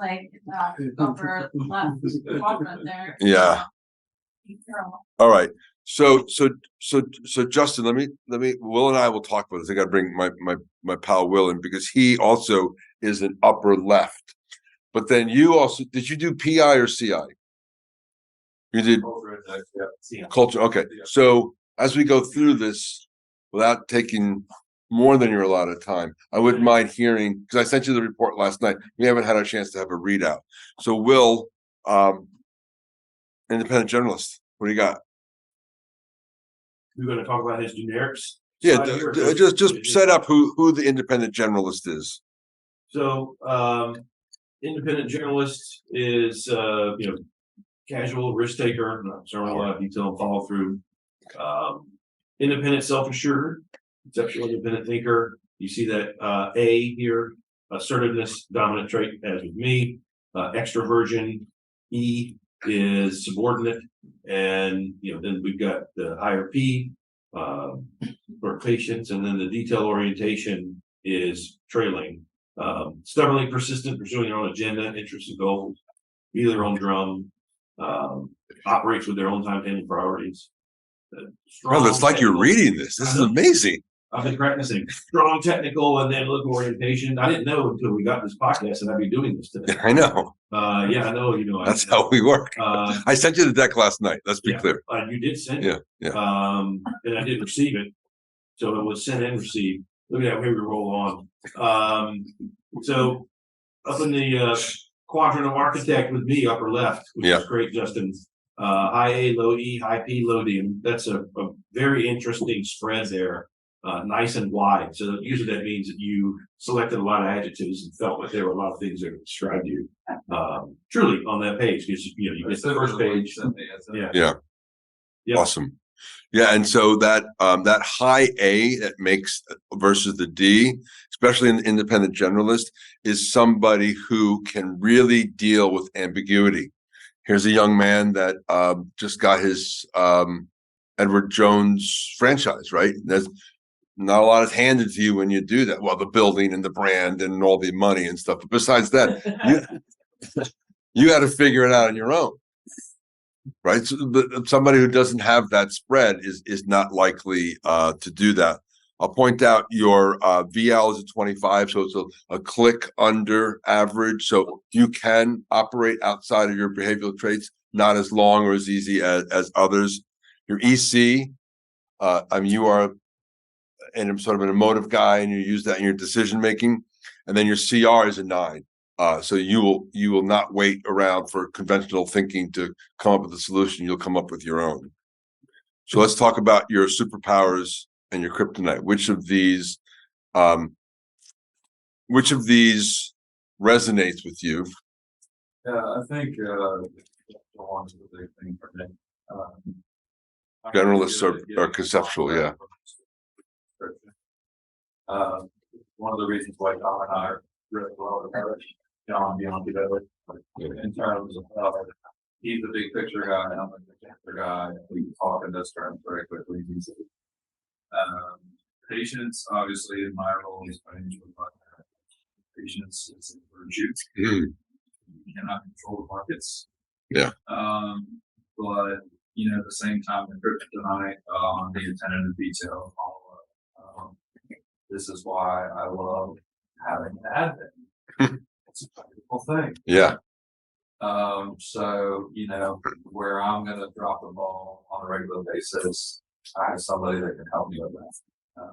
Like upper left quadrant there. Yeah. All right. So Justin, let me Will and I will talk about this. I got to bring my pal Will in because he also is an upper left. But then you also did you do PI or CI? You did culture. Okay. So as we go through this, without taking more than your allotted time, I wouldn't mind hearing because I sent you the report last night. We haven't had a chance to have a readout. So Will, independent journalist, what do you got? We're going to talk about his generics. Yeah, just set up who the independent generalist is. So, independent journalist is casual risk taker, not showing a lot of detail and follow through. Independent, self-assured, exceptional independent thinker. You see that A here, assertiveness, dominant trait, as with me. Extroversion. E is subordinate, and then we've got the higher P for patience, and then the detail orientation is trailing. Stubbornly persistent, pursuing their own agenda, interests, and goals. Be their own drum. Operates with their own time-taking priorities. Well, it's like you're reading this. This is amazing. I've been practicing strong technical and analytical orientation. I didn't know until we got this podcast that I'd be doing this today. I know. Yeah, I know. That's how we work. I sent you the deck last night. Let's be clear. You did send it. Yeah. And I did receive it. So it was sent and received. Look at that. Here we roll on. So up in the quadrant of architect with me, upper left, which is great, Justin. High A, low E, high P, low D. And that's a very interesting spread there. Nice and wide. So usually that means that you selected a lot of adjectives and felt like there were a lot of things that described you truly on that page because you get the first page. Yeah. Awesome. Yeah, and so that high A that makes versus the D, especially in the independent generalist, is somebody who can really deal with ambiguity. Here's a young man that just got his Edward Jones franchise, right? There's not a lot is handed to you when you do that. Well, the building and the brand and all the money and stuff. But besides that, you got to figure it out on your own, right? So, but somebody who doesn't have that spread is not likely to do that. I'll point out your VL is a 25, so it's a click under average. So you can operate outside of your behavioral traits, not as long or as easy as others. Your EC, you are and sort of an emotive guy, and you use that in your decision making. And then your CR is a 9. So you will not wait around for conventional thinking to come up with a solution. You'll come up with your own. So let's talk about your superpowers and your kryptonite. Which of these resonates with you? I think the ones with the big thing for me. Generalists are conceptual, yeah. One of the reasons why Tom and I are really well together, John beyond together, in terms of he's a big picture guy, I'm a big picture guy. We can talk in those terms very quickly and easily. Patience, obviously, in my role is financial advisor. Patience is a virtue. You cannot control the markets. Yeah. But at the same time, the kryptonite on the attentive detail follow up. This is why I love having an admin. It's a beautiful thing. Yeah. So, where I'm going to drop the ball on a regular basis, I have somebody that can help me with that.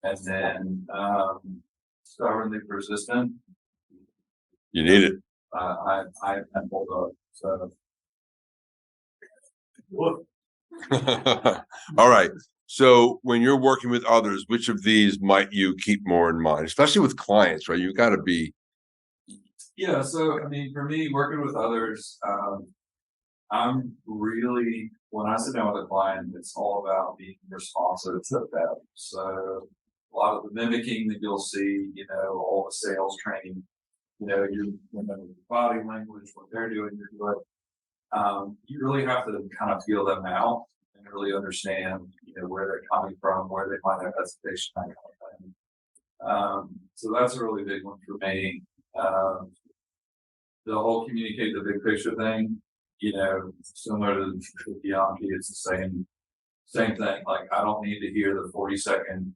And then, stubbornly persistent, You need it. I pulled up, so. What? All right. So when you're working with others, which of these might you keep more in mind, especially with clients, right? You got to be. Yeah, so I mean, for me, working with others, I'm really, when I sit down with a client, it's all about being responsive to them. So a lot of the mimicking that you'll see, you know, all the sales training, you know, your body language, what they're doing, you're doing. You really have to kind of feel them out and really understand, you know, where they're coming from, where they might have hesitation, that kind of thing. So that's a really big one for me. The whole communicate the big picture thing, you know, similar to Bianchi, it's the same thing. Like, I don't need to hear the 40-second,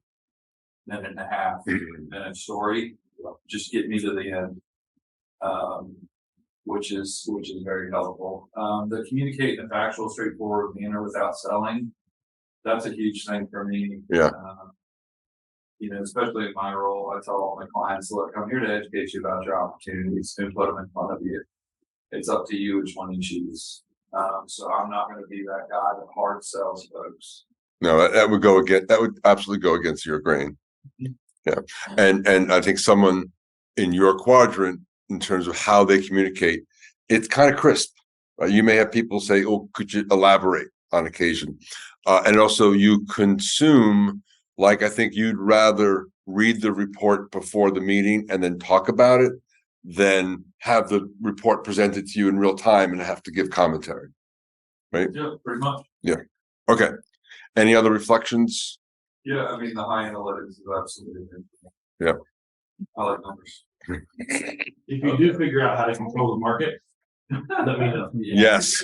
minute and a half, minute story. Just get me to the end. Which is very helpful. The communicate in a factual, straightforward manner without selling. That's a huge thing for me. Yeah. You know, especially in my role, I tell all my clients, look, I'm here to educate you about your opportunities and put them in front of you. It's up to you which one you choose. So I'm not going to be that guy that hard sells folks. No, that would go against. That would absolutely go against your grain. Yeah, and I think someone in your quadrant, in terms of how they communicate, it's kind of crisp. Right? You may have people say, "Oh, could you elaborate?" on occasion, and also you consume. Like, I think you'd rather read the report before the meeting and then talk about it than have the report presented to you in real time and have to give commentary. Right? Yeah, pretty much. Yeah. Okay. Any other reflections? Yeah, I mean, the high analytics is absolutely. Yeah. I like numbers. If you do figure out how to control the market, let me know. Yes.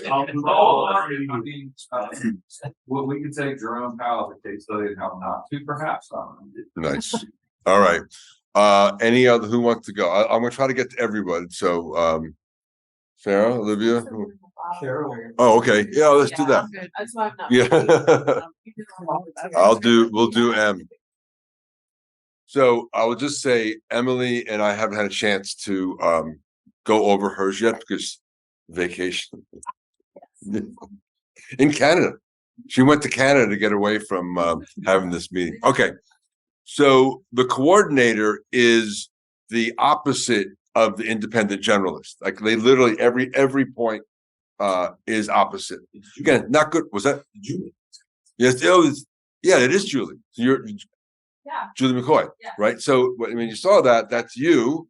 Well, we could take Jerome Powell as a case study and how not to, perhaps. Nice. All right. Any other, who wants to go? I'm gonna try to get to everybody. So, Sarah, Olivia. Oh, okay. Yeah, let's do that. That's why I'm not. Yeah. We'll do M. So I will just say Emily and I haven't had a chance to go over hers yet because vacation in Canada. She went to Canada to get away from having this meeting. Okay. So the coordinator is the opposite of the independent generalist. Like, they literally every point is opposite. Again, not good. Was that Julie? Yes, yeah, it is Julie. So you're Julie McCoy, Yeah. right? So when you saw that, that's you,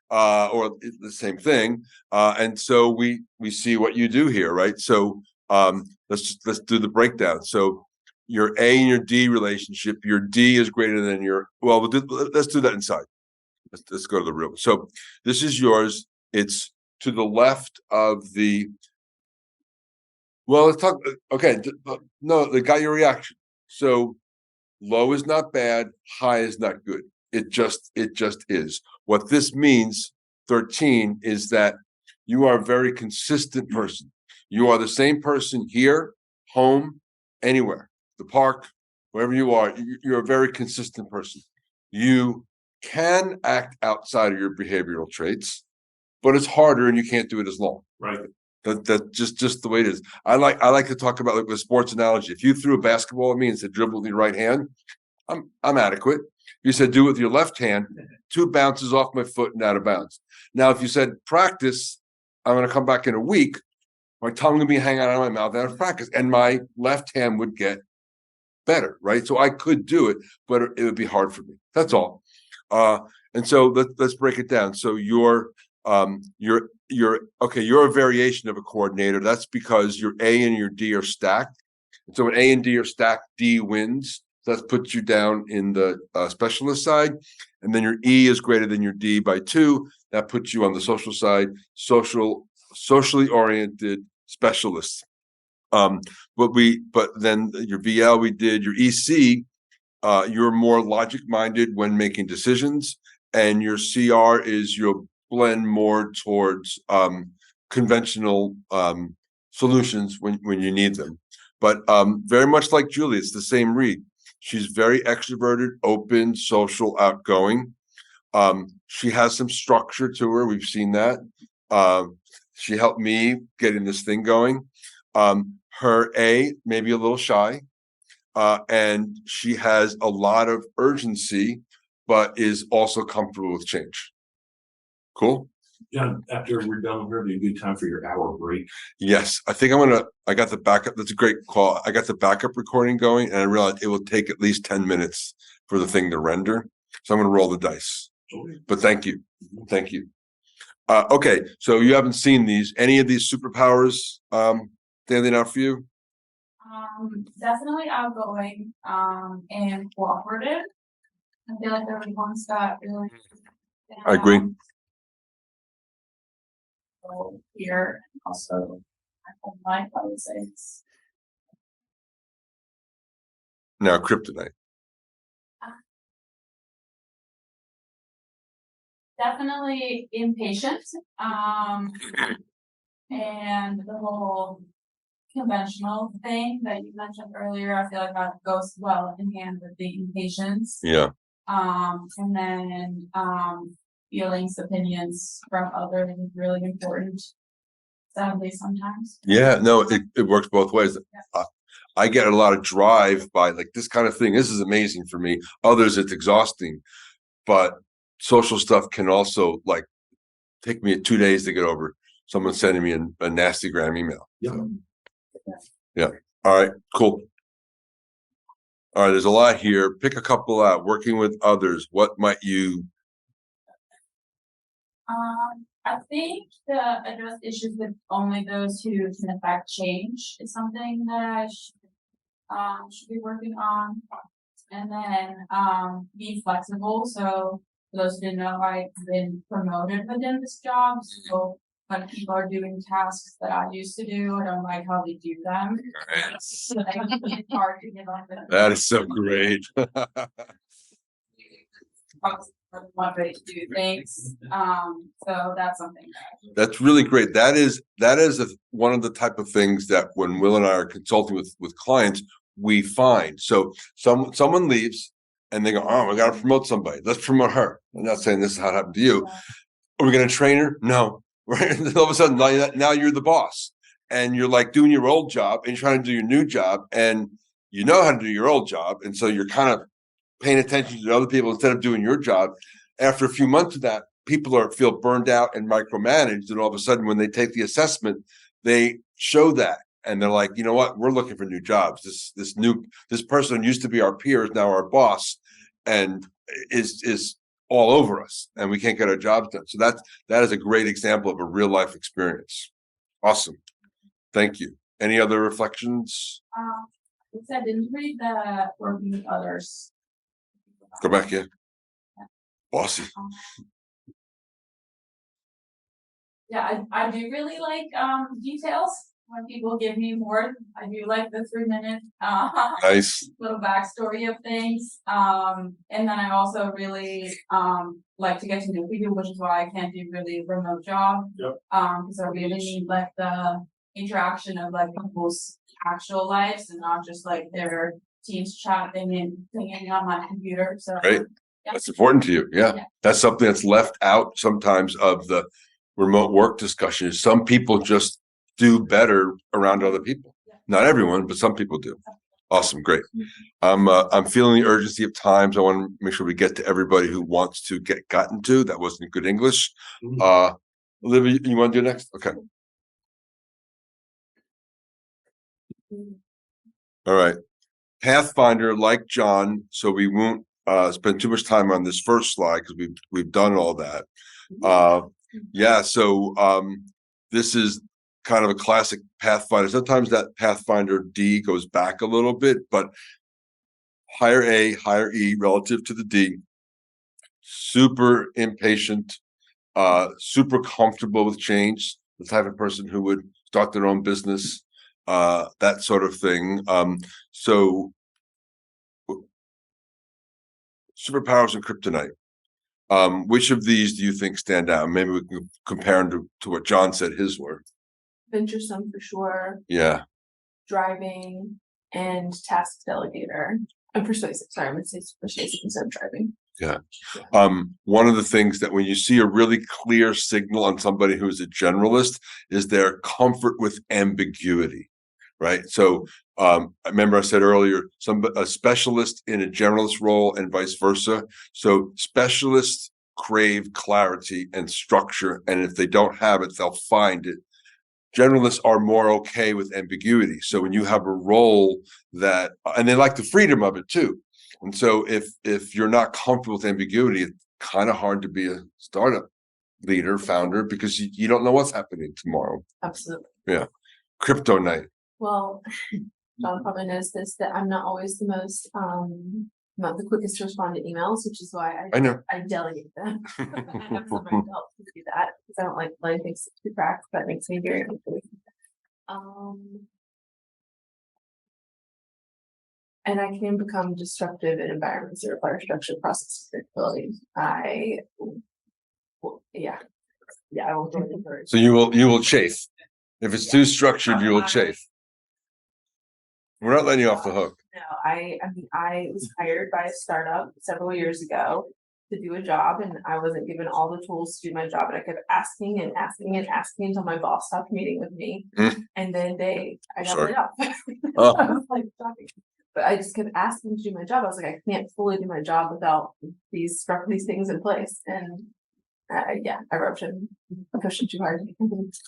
or the same thing. And so we see what you do here, right? So let's do the breakdown. So your A and your D relationship, your D is greater than your, well, let's do that inside. Let's go to the real. So this is yours. It's to the left of the, well, let's talk. Okay. No, they got your reaction. So low is not bad. High is not good. It just is. What this means, 13, is that you are a very consistent person. You are the same person here, home, anywhere, the park, wherever you are. You're a very consistent person. You can act outside of your behavioral traits, but it's harder and you can't do it as long. Right. That just the way it is. I like to talk about, like, the sports analogy. If you threw a basketball at me and said dribble with your right hand, I'm adequate. If you said do it with your left hand, 2 bounces off my foot and out of bounds. Now, if you said practice, I'm going to come back in a week, my tongue would be hanging out of my mouth out of practice, and my left hand would get better, right? So I could do it, but it would be hard for me. That's all. And so let's break it down. So you're okay. You're a variation of a coordinator. That's because your A and your D are stacked. And so when A and D are stacked, D wins. So that puts you down in the specialist side. And then your E is greater than your D by 2. That puts you on the social side, socially oriented specialists. But then your VL we did, your EC, you're more logic minded when making decisions, and your CR is you'll blend more towards conventional solutions when you need them. But very much like Julie, it's the same read. She's very extroverted, open, social, outgoing. She has some structure to her. We've seen that. She helped me getting this thing going. Her maybe a little shy. And she has a lot of urgency, but is also comfortable with change. Cool. John, after we're done, we're gonna be a good time for your hour break. Yes, I think I got the backup. That's a great call. I got the backup recording going, and I realized it will take at least 10 minutes for the thing to render. So I'm going to roll the dice. But thank you. Thank you. Okay, so you haven't seen these. Any of these superpowers standing out for you? Definitely outgoing, and cooperative. I feel like they're the ones that really. I agree. So here, also, I would say it's Now, kryptonite. definitely impatient, and the whole conventional thing that you mentioned earlier, I feel like that goes well in hand with the impatience. Yeah. And then, feelings, opinions from others is really important. Sadly, sometimes. Yeah, no, it works both ways. I get a lot of drive by like this kind of thing. This is amazing for me. Others, it's exhausting, but social stuff can also like take me 2 days to get over someone sending me a nasty gram email. Yeah. All right, cool. All right, there's a lot here. Pick a couple out. Working with others. What might you? I think the address issues with only those who can affect change is something that I should be working on. And then, be flexible. So for those who didn't know, I've been promoted within this job. So when people are doing tasks that I used to do, I don't like how they do them. So it's hard to get on with. That is so great. One way to do things. So that's something. That's really great. That is one of the type of things that when Will and I are consulting with clients, we find. So someone leaves and they go, oh, I got to promote somebody. Let's promote her. I'm not saying this is how it happened to you. Are we going to train her? No. Right. And all of a sudden now you're the boss and you're like doing your old job and you're trying to do your new job and you know how to do your old job. And so you're kind of paying attention to other people instead of doing your job. After a few months of that, people feel burned out and micromanaged. And all of a sudden, when they take the assessment, they show that. And they're like, you know what? We're looking for new jobs. This person used to be our peer is now our boss and is all over us and we can't get our jobs done. So that is a great example of a real life experience. Awesome. Thank you. Any other reflections? I didn't read the working with others. Go back, yeah. Bossy. Yeah, I do really like details when people give me more. I do like the 3-minute Nice. little backstory of things. And then I also really like to get to know people, which is why I can't do really remote job. Yep. Because I really need like the interaction of like people's actual lives and not just like their Teams chat thing on my computer. So Great. Yeah. That's important to you. Yeah. That's something that's left out sometimes of the remote work discussion. Some people just do better around other people. Not everyone, but some people do. Awesome. Great. I'm feeling the urgency of times. I want to make sure we get to everybody who wants to get gotten to. That wasn't good English. Olivia, you want to do next? Okay. All right. Pathfinder, like John, so we won't spend too much time on this first slide because we've done all that. Yeah, so this is kind of a classic Pathfinder. Sometimes that Pathfinder D goes back a little bit, but higher A, higher E relative to the D. Super impatient, super comfortable with change, the type of person who would start their own business, that sort of thing. So superpowers and kryptonite. Which of these do you think stand out? Maybe we can compare them to what John said his were. Venturesome for sure. Yeah. Driving and task delegator. I'm persuasive. Sorry, I'm gonna say persuasive instead of driving. One of the things that when you see a really clear signal on somebody who's a generalist is their comfort with ambiguity, right? So I remember I said earlier, a specialist in a generalist role and vice versa. So specialists crave clarity and structure, and if they don't have it, they'll find it. Generalists are more okay with ambiguity. So when you have a role that, and they like the freedom of it too. And so if you're not comfortable with ambiguity, it's kind of hard to be a startup leader, founder, because you don't know what's happening tomorrow. Absolutely. Yeah. Crypto night. Well, John probably knows this, that I'm not always the most, not the quickest to respond to emails, which is why I know. I delegate them. I have somebody to help me do that, because I don't like letting things through cracks. That makes me very angry. And I can become disruptive in environments that require structured process predictability. I won't go any further. So you will chafe. If it's too structured, you will chafe. We're not letting you off the hook. No, I mean, I was hired by a startup several years ago to do a job, and I wasn't given all the tools to do my job, and I kept asking and asking and asking until my boss stopped meeting with me. And then I got laid off. Oh. I was like, shocking. But I just kept asking to do my job. I was like, I can't fully do my job without these things in place. And I rubbed him, pushed him too hard.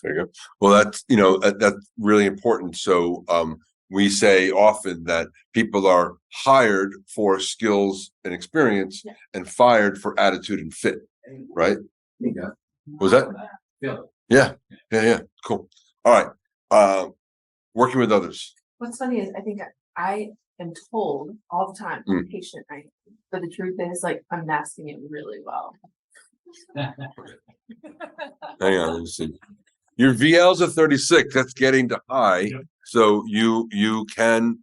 There you go. Well, that's really important. So we say often that people are hired for skills and experience and fired for attitude and fit, right? Was that? Yeah. Cool. All right. Working with others. What's funny is I think I am told all the time how patient I am, but the truth is, like, I'm masking it really well. Hang on, let me see. Your VL's a 36. That's getting to high. Yep. So you can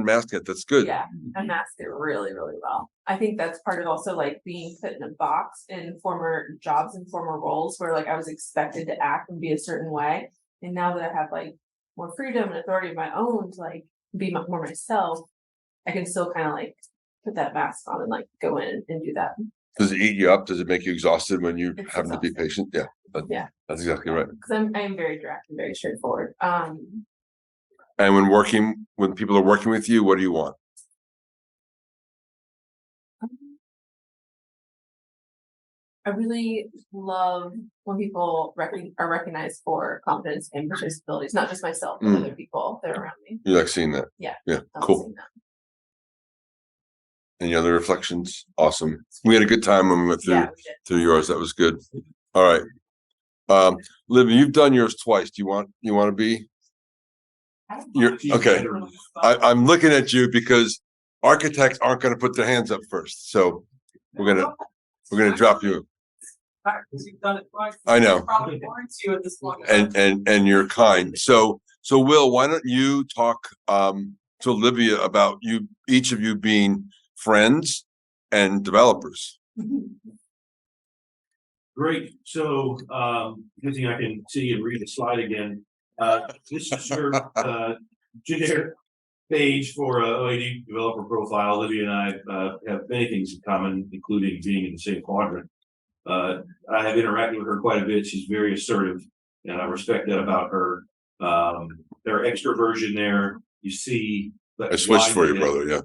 mask it. That's good. Yeah, I mask it really, really well. I think that's part of also like being put in a box in former jobs and former roles where like I was expected to act and be a certain way. And now that I have like more freedom and authority of my own to like be more myself, I can still kind of like put that mask on and like go in and do that. Does it eat you up? Does it make you exhausted when you having to be patient? Yeah. That's exactly right. Because I am very direct and very straightforward. And when people are working with you, what do you want? I really love when people are recognized for competence and abilities, not just myself, but other people that are around me. You like seeing that? Yeah. Cool. Any other reflections? Awesome. We had a good time when we went through yours. That was good. All right. Libby, you've done yours twice. Do you want to be? Okay. I'm looking at you because architects aren't going to put their hands up first. So we're gonna drop you. You've done it twice. I know. Probably warrants you at this point. And you're kind. So Will, why don't you talk to Olivia about each of you being friends and developers? Great. So good thing I can see and read the slide again. This is your generic page for OAD developer profile. Olivia and I have many things in common, including being in the same quadrant. I have interacted with her quite a bit. She's very assertive, and I respect that about her. Their extroversion there, you see. I switched for you, brother. Yeah.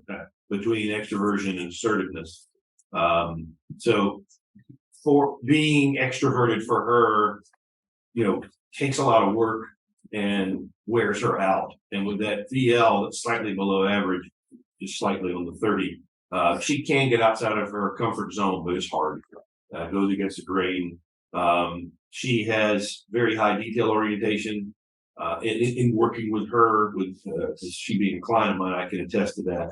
Between extroversion and assertiveness. So for being extroverted for her, takes a lot of work and wears her out. And with that VL that's slightly below average, just slightly on the 30, she can get outside of her comfort zone, but it's hard. Goes against the grain. She has very high detail orientation. In working with her, with she being a client of mine, I can attest to that.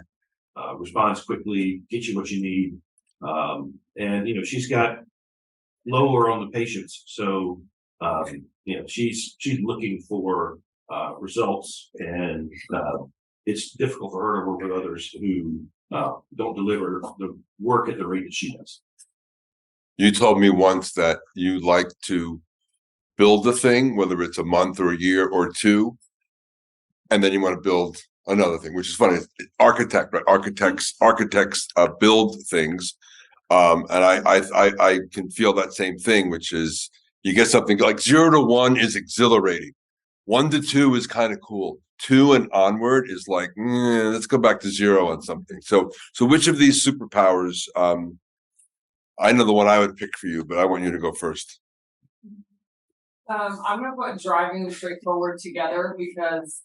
Responds quickly, gets you what you need. And she's got lower on the patience. So she's looking for results, and it's difficult for her to work with others who don't deliver the work at the rate that she does. You told me once that you like to build the thing, whether it's a month or a year or two, and then you want to build another thing, which is funny. Architect, right? Architects build things. And I can feel that same thing, which is you get something like 0 to 1 is exhilarating. 1 to 2 is kind of cool. 2 and onward is like, let's go back to 0 on something. So which of these superpowers, I know the one I would pick for you, but I want you to go first. I'm gonna put driving and straightforward together because,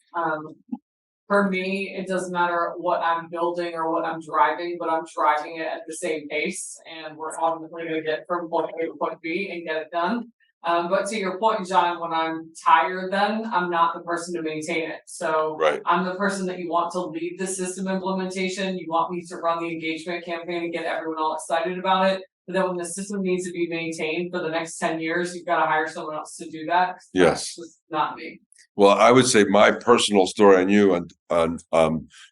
for me, it doesn't matter what I'm building or what I'm driving, but I'm driving it at the same pace and we're ultimately gonna get from point A to point B and get it done. But to your point, John, when I'm tired, then I'm not the person to maintain it. So Right. I'm the person that you want to lead the system implementation. You want me to run the engagement campaign and get everyone all excited about it. But then when the system needs to be maintained for the next 10 years, you've got to hire someone else to do that. Yes. That's just not me. Well, I would say my personal story on you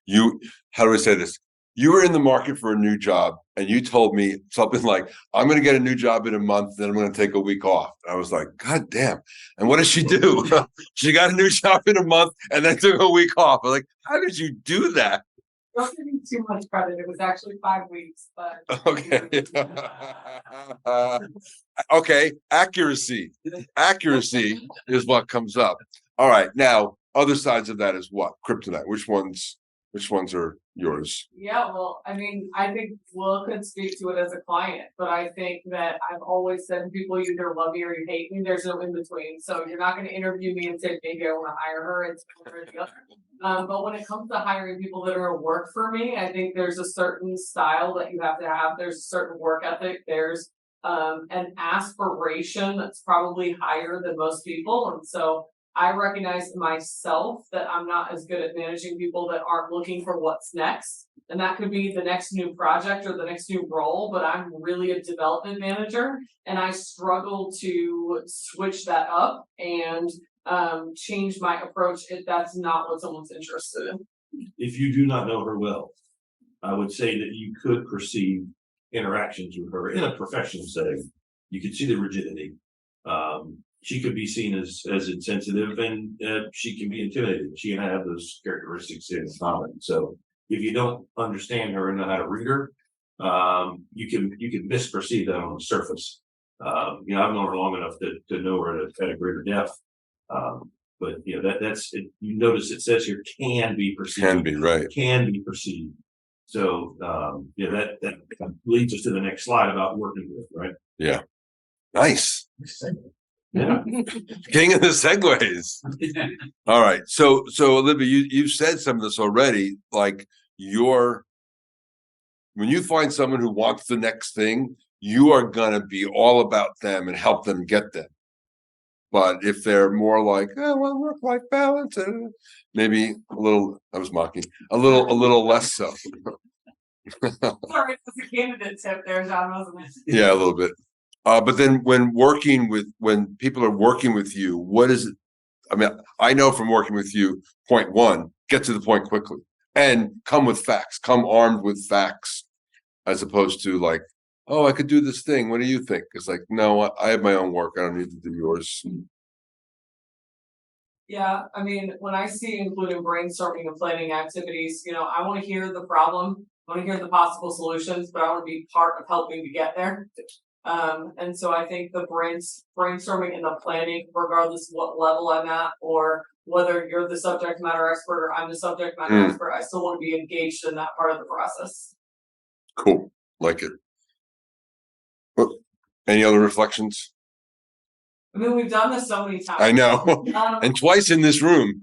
you, how do I say this? You were in the market for a new job and you told me something like, I'm going to get a new job in a month, then I'm going to take a week off. And I was like, God damn. And what did she do? She got a new job in a month and then took a week off. I'm like, how did you do that? Don't give me too much credit. It was actually 5 weeks, but. Okay. Okay. Accuracy is what comes up. All right. Now, other sides of that is what? Kryptonite. Which ones are yours? Yeah, well, I mean, I think Will could speak to it as a client, but I think that I've always said to people, you either love me or you hate me. There's no in between. So you're not going to interview me and say, maybe I want to hire her. It's one or the other. But when it comes to hiring people that are going to work for me, I think there's a certain style that you have to have. There's a certain work ethic. There's an aspiration that's probably higher than most people. And so I recognize myself that I'm not as good at managing people that aren't looking for what's next. And that could be the next new project or the next new role, but I'm really a development manager and I struggle to switch that up and change my approach if that's not what someone's interested in. If you do not know her well, I would say that you could perceive interactions with her in a professional setting. You could see the rigidity. She could be seen as insensitive and she can be intimidating. She and I have those characteristics in common. So if you don't understand her and know how to read her, you can misperceive that on the surface. I've known her long enough to know her at a greater depth. But that's it. You notice it says here can be perceived. Can be, right. Can be perceived. So that leads us to the next slide about working with, right? Yeah. Nice. Yeah. King of the segues. All right. So Olivia, you've said some of this already. Like when you find someone who wants the next thing, you are gonna be all about them and help them get them. But if they're more like, well, work-life balance, maybe a little, I was mocking, a little less so. Sorry, it's a candidate tip there, John, wasn't it? Yeah, a little bit. But then when people are working with you, what is it? I mean, I know from working with you, point one, get to the point quickly and come with facts, come armed with facts, as opposed to like, oh, I could do this thing. What do you think? It's like, no, I have my own work. I don't need to do yours. Yeah, I mean, when I see including brainstorming and planning activities, I want to hear the problem, I want to hear the possible solutions, but I want to be part of helping to get there. And so I think the brainstorming and the planning, regardless of what level I'm at, or whether you're the subject matter expert or I'm the subject matter expert, I still want to be engaged in that part of the process. Cool. Like it. Any other reflections? I mean, we've done this so many times. I know. And twice in this room.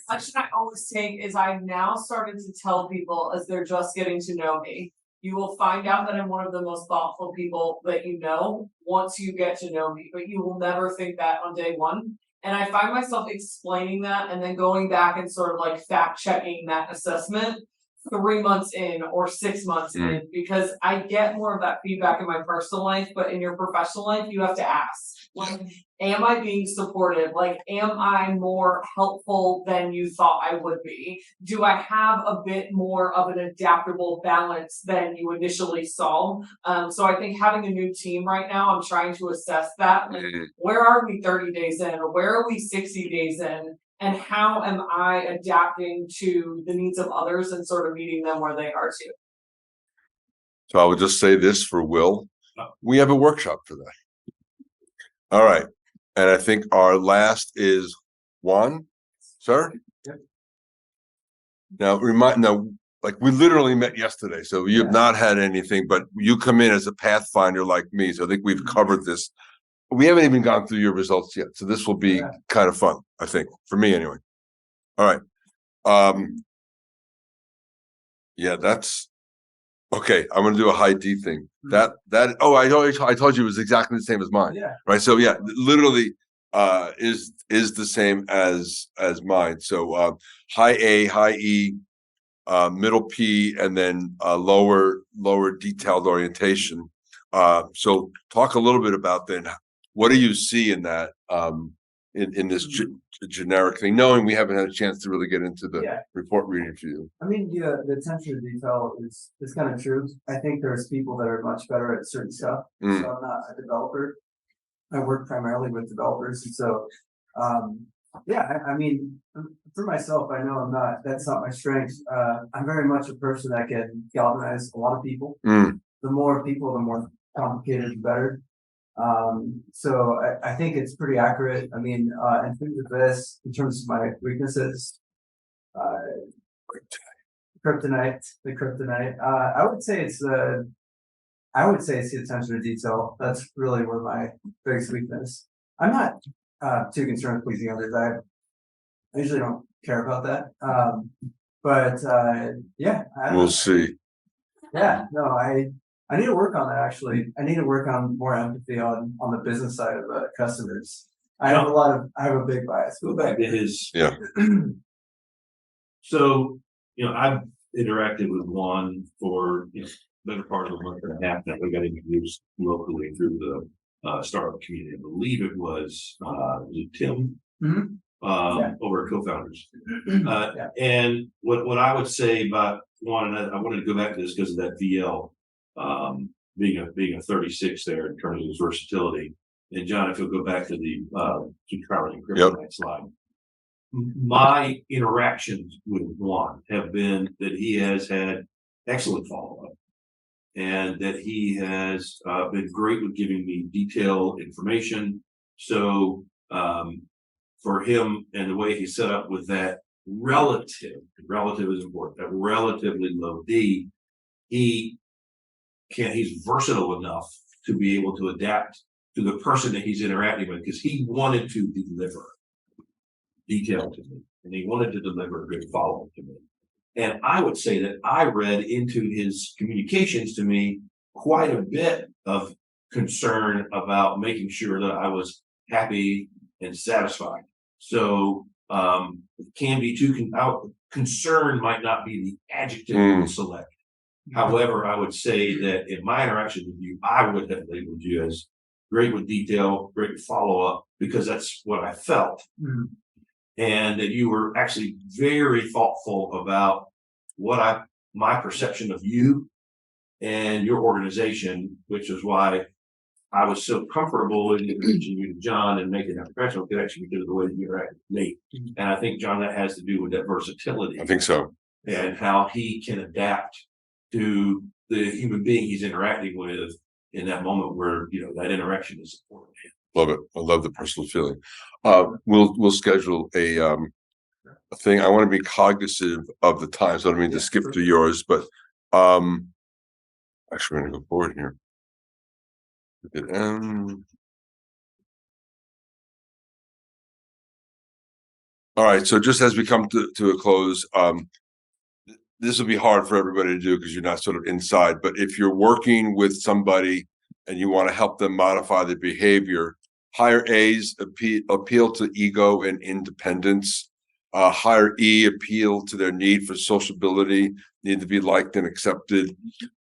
Action I always take is I've now started to tell people as they're just getting to know me, you will find out that I'm one of the most thoughtful people that you know once you get to know me, but you will never think that on day one. And I find myself explaining that and then going back and sort of like fact checking that assessment 3 months in or 6 months in, because I get more of that feedback in my personal life, but in your professional life, you have to ask, like, am I being supportive? Like, am I more helpful than you thought I would be? Do I have a bit more of an adaptable balance than you initially saw? So I think having a new team right now, I'm trying to assess that. Like, where are we 30 days in, or where are we 60 days in? And how am I adapting to the needs of others and sort of meeting them where they are too? So I would just say this for Will. We have a workshop for that. All right. And I think our last is Juan, sir. Yep. Now, like we literally met yesterday, so you have not had anything, but you come in as a pathfinder like me. So I think we've covered this. We haven't even gone through your results yet. So this will be kind of fun, I think, for me anyway. All right. Yeah, that's okay. I'm gonna do a high D thing. I told you it was exactly the same as mine. Yeah. Right. So yeah, literally is the same as mine. So high A, high E, middle P, and then lower detailed orientation. So talk a little bit about then what do you see in that in this generic thing, knowing we haven't had a chance to really get into the report reading for you. I mean, the attention to detail is kind of true. I think there's people that are much better at certain stuff. So I'm not a developer. I work primarily with developers, and so I mean, for myself, I know that's not my strength. I'm very much a person that can galvanize a lot of people. The more people, the more complicated, the better. So I think it's pretty accurate. I mean, in terms of this, in terms of my weaknesses, the kryptonite. I would say it's the attention to detail. That's really where my biggest weakness. I'm not too concerned with pleasing others. I usually don't care about that. We'll see. Yeah, no, I need to work on that actually. I need to work on more empathy on the business side of customers. I have a big bias. Go back to his. Yeah. So, I've interacted with Juan for better part of a month and a half that we got introduced locally through the startup community. I believe it was Tim over at Co-Founders. And what I would say about Juan, and I wanted to go back to this because of that VL being a 36 there in terms of his versatility. And John, if you'll go back to the traveling kryptonite slide. My interactions with Juan have been that he has had excellent follow-up and that he has been great with giving me detailed information. So for him and the way he's set up with that relative is important, that relatively low D, he's versatile enough to be able to adapt to the person that he's interacting with because he wanted to deliver detail to me and he wanted to deliver good follow-up to me. And I would say that I read into his communications to me quite a bit of concern about making sure that I was happy and satisfied. So can be too concern might not be the adjective I would select. However, I would say that in my interaction with you, I would have labeled you as great with detail, great with follow-up, because that's what I felt. And that you were actually very thoughtful about my perception of you and your organization, which is why I was so comfortable in introducing you to John and making that professional connection because of the way that you interact with me. And I think, John, that has to do with that versatility. I think so. And how he can adapt to the human being he's interacting with in that moment where, that interaction is important. Love it. I love the personal feeling. We'll schedule a thing. I want to be cognizant of the time, so I don't mean to skip through yours, but actually we're gonna go forward here. All right, so just as we come to a close, this will be hard for everybody to do because you're not sort of inside, but if you're working with somebody and you want to help them modify their behavior, higher A's appeal to ego and independence. Higher E appeal to their need for sociability, need to be liked and accepted.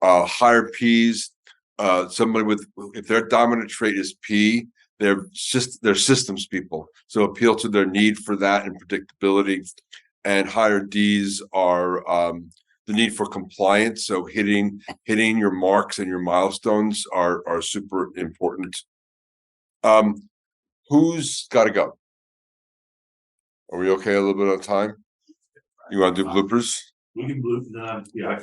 Higher P's, somebody if their dominant trait is P, they're systems people. So appeal to their need for that and predictability. And higher D's are the need for compliance. So hitting your marks and your milestones are super important. Who's got to go? Are we okay a little bit on time? You want to do bloopers? We can blue, yeah, I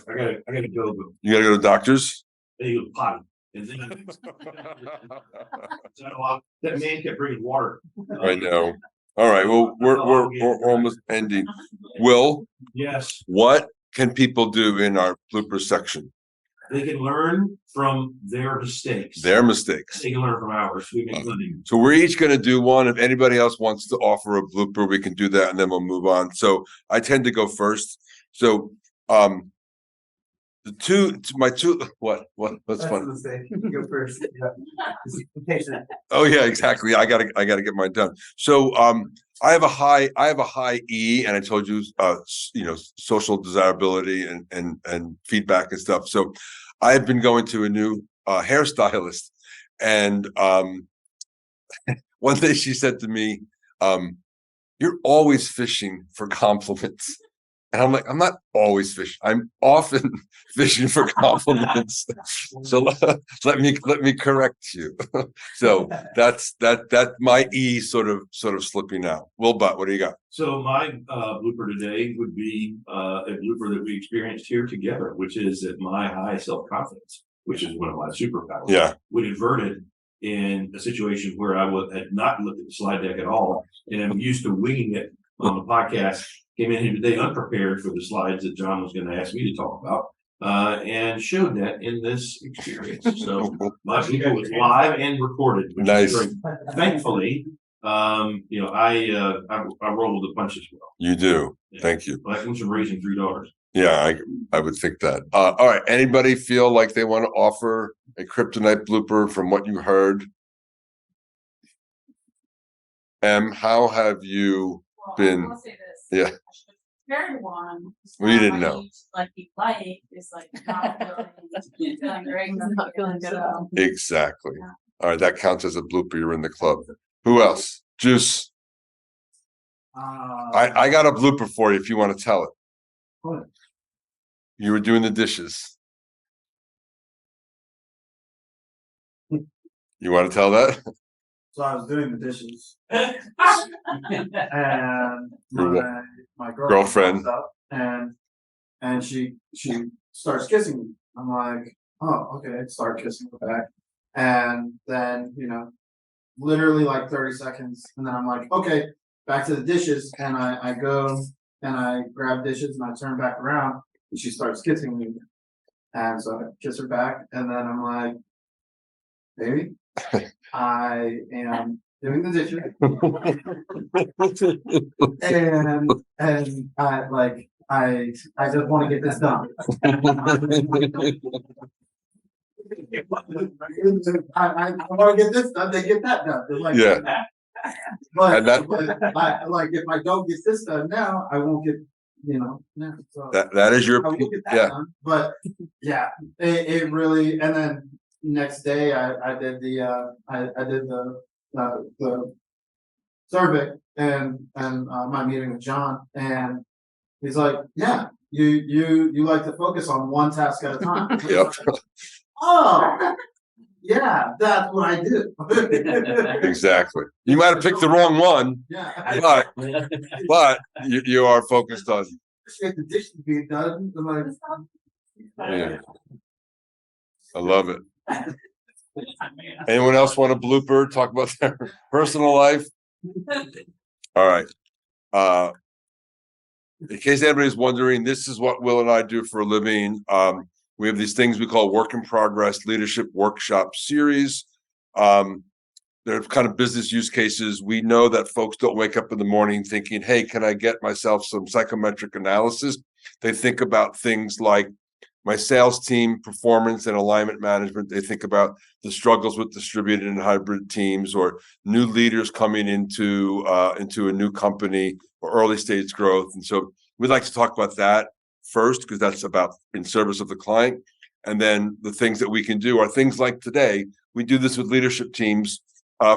gotta go, but You gotta go to doctors? then you go potty. And then that man kept bringing water. I know. All right, well, we're almost ending. Will, Yes, what can people do in our blooper section? they can learn from their mistakes. Their mistakes. They can learn from ours. We make living. So we're each gonna do one. If anybody else wants to offer a blooper, we can do that and then we'll move on. So I tend to go first. So, what's funny? Go first. Oh, yeah, exactly. I gotta get mine done. So, I have a high E, and I told you, social desirability and feedback and stuff. So I have been going to a new hairstylist, and one day she said to me, "You're always fishing for compliments." And I'm like, I'm not always fishing. I'm often fishing for compliments. So let me correct you. So that's my E sort of slipping out. Will Butt, what do you got? So my blooper today would be a blooper that we experienced here together, which is that my high self-confidence, which is one of my superpowers. Yeah. Would inverted in a situation where I had not looked at the slide deck at all, and I'm used to winging it on the podcast. Came in here today unprepared for the slides that John was going to ask me to talk about, and showed that in this experience. So my blooper was live and recorded. Which Nice. is great. Thankfully, I roll with the punches well. You do. Yeah. Thank you. Well, that comes from raising 3 daughters. Yeah, I would think that. All right. Anybody feel like they want to offer a kryptonite blooper from what you heard? How have you Well, been? I will say this. Yeah. I should Prepared one. Well, you didn't know. Like you like is like not feeling great. Not feeling good at all. Exactly. Yeah. All right, that counts as a blooper. You're in the club. Who else? Juice. I got a blooper for you if you want to tell it. What? You were doing the dishes. You want to tell that? So I was doing the dishes and Your my girlfriend. comes up and she starts kissing me. I'm like, oh, okay, start kissing her back. And then, literally like 30 seconds. And then I'm like, okay, back to the dishes. And I go and I grab dishes and I turn back around and she starts kissing me. And so I kiss her back. And then I'm like, baby, I am doing the dishes. and I just want to get this done. I want to get this done, they get that done. They're like, Yeah. But, And that- if I don't get this done now, I won't get, so That is your I will get that yeah. done. But yeah, it really, and then next day I did the survey and my meeting with John, and he's like, yeah, you like to focus on one task at a time. Yep. Oh, yeah, that's what I do. Exactly. You might have picked the wrong one, Yeah. but you are focused on. Get the dishes being done. I'm like, Yeah. I love it. Anyone else want a blooper? Talk about their personal life? All right. In case anybody's wondering, this is what Will and I do for a living. We have these things we call work in progress leadership workshop series. They're kind of business use cases. We know that folks don't wake up in the morning thinking, hey, can I get myself some psychometric analysis? They think about things like my sales team performance and alignment management. They think about the struggles with distributed and hybrid teams, or new leaders coming into a new company, or early stage growth. And so we'd like to talk about that first, because that's about in service of the client. And then the things that we can do are things like today. We do this with leadership teams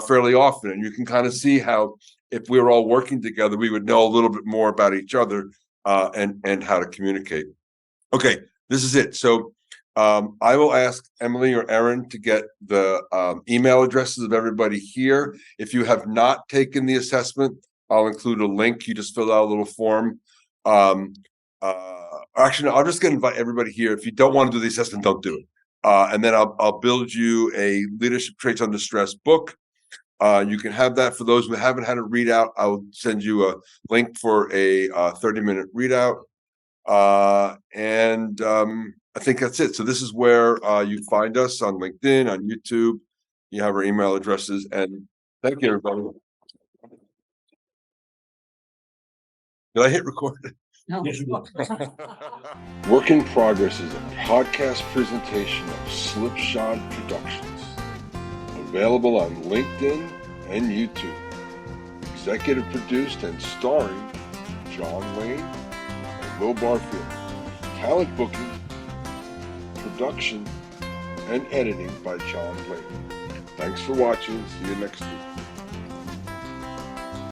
fairly often, and you can kind of see how if we were all working together, we would know a little bit more about each other and how to communicate. Okay, this is it. So I will ask Emily or Erin to get the email addresses of everybody here. If you have not taken the assessment, I'll include a link. You just fill out a little form. Actually, no, I'm just gonna invite everybody here. If you don't want to do the assessment, don't do it. And then I'll build you a leadership traits under stress book. You can have that. For those who haven't had a readout, I will send you a link for a 30-minute readout. And I think that's it. So this is where you find us on LinkedIn, on YouTube. You have our email addresses, and thank you, everybody. Did I hit record? Yes, you will. Work in Progress is a podcast presentation of Slipshod Productions, available on LinkedIn and YouTube. Executive produced and starring John Lane and Will Barfield. Talent booking, production, and editing by John Lane. Thanks for watching. See you next week.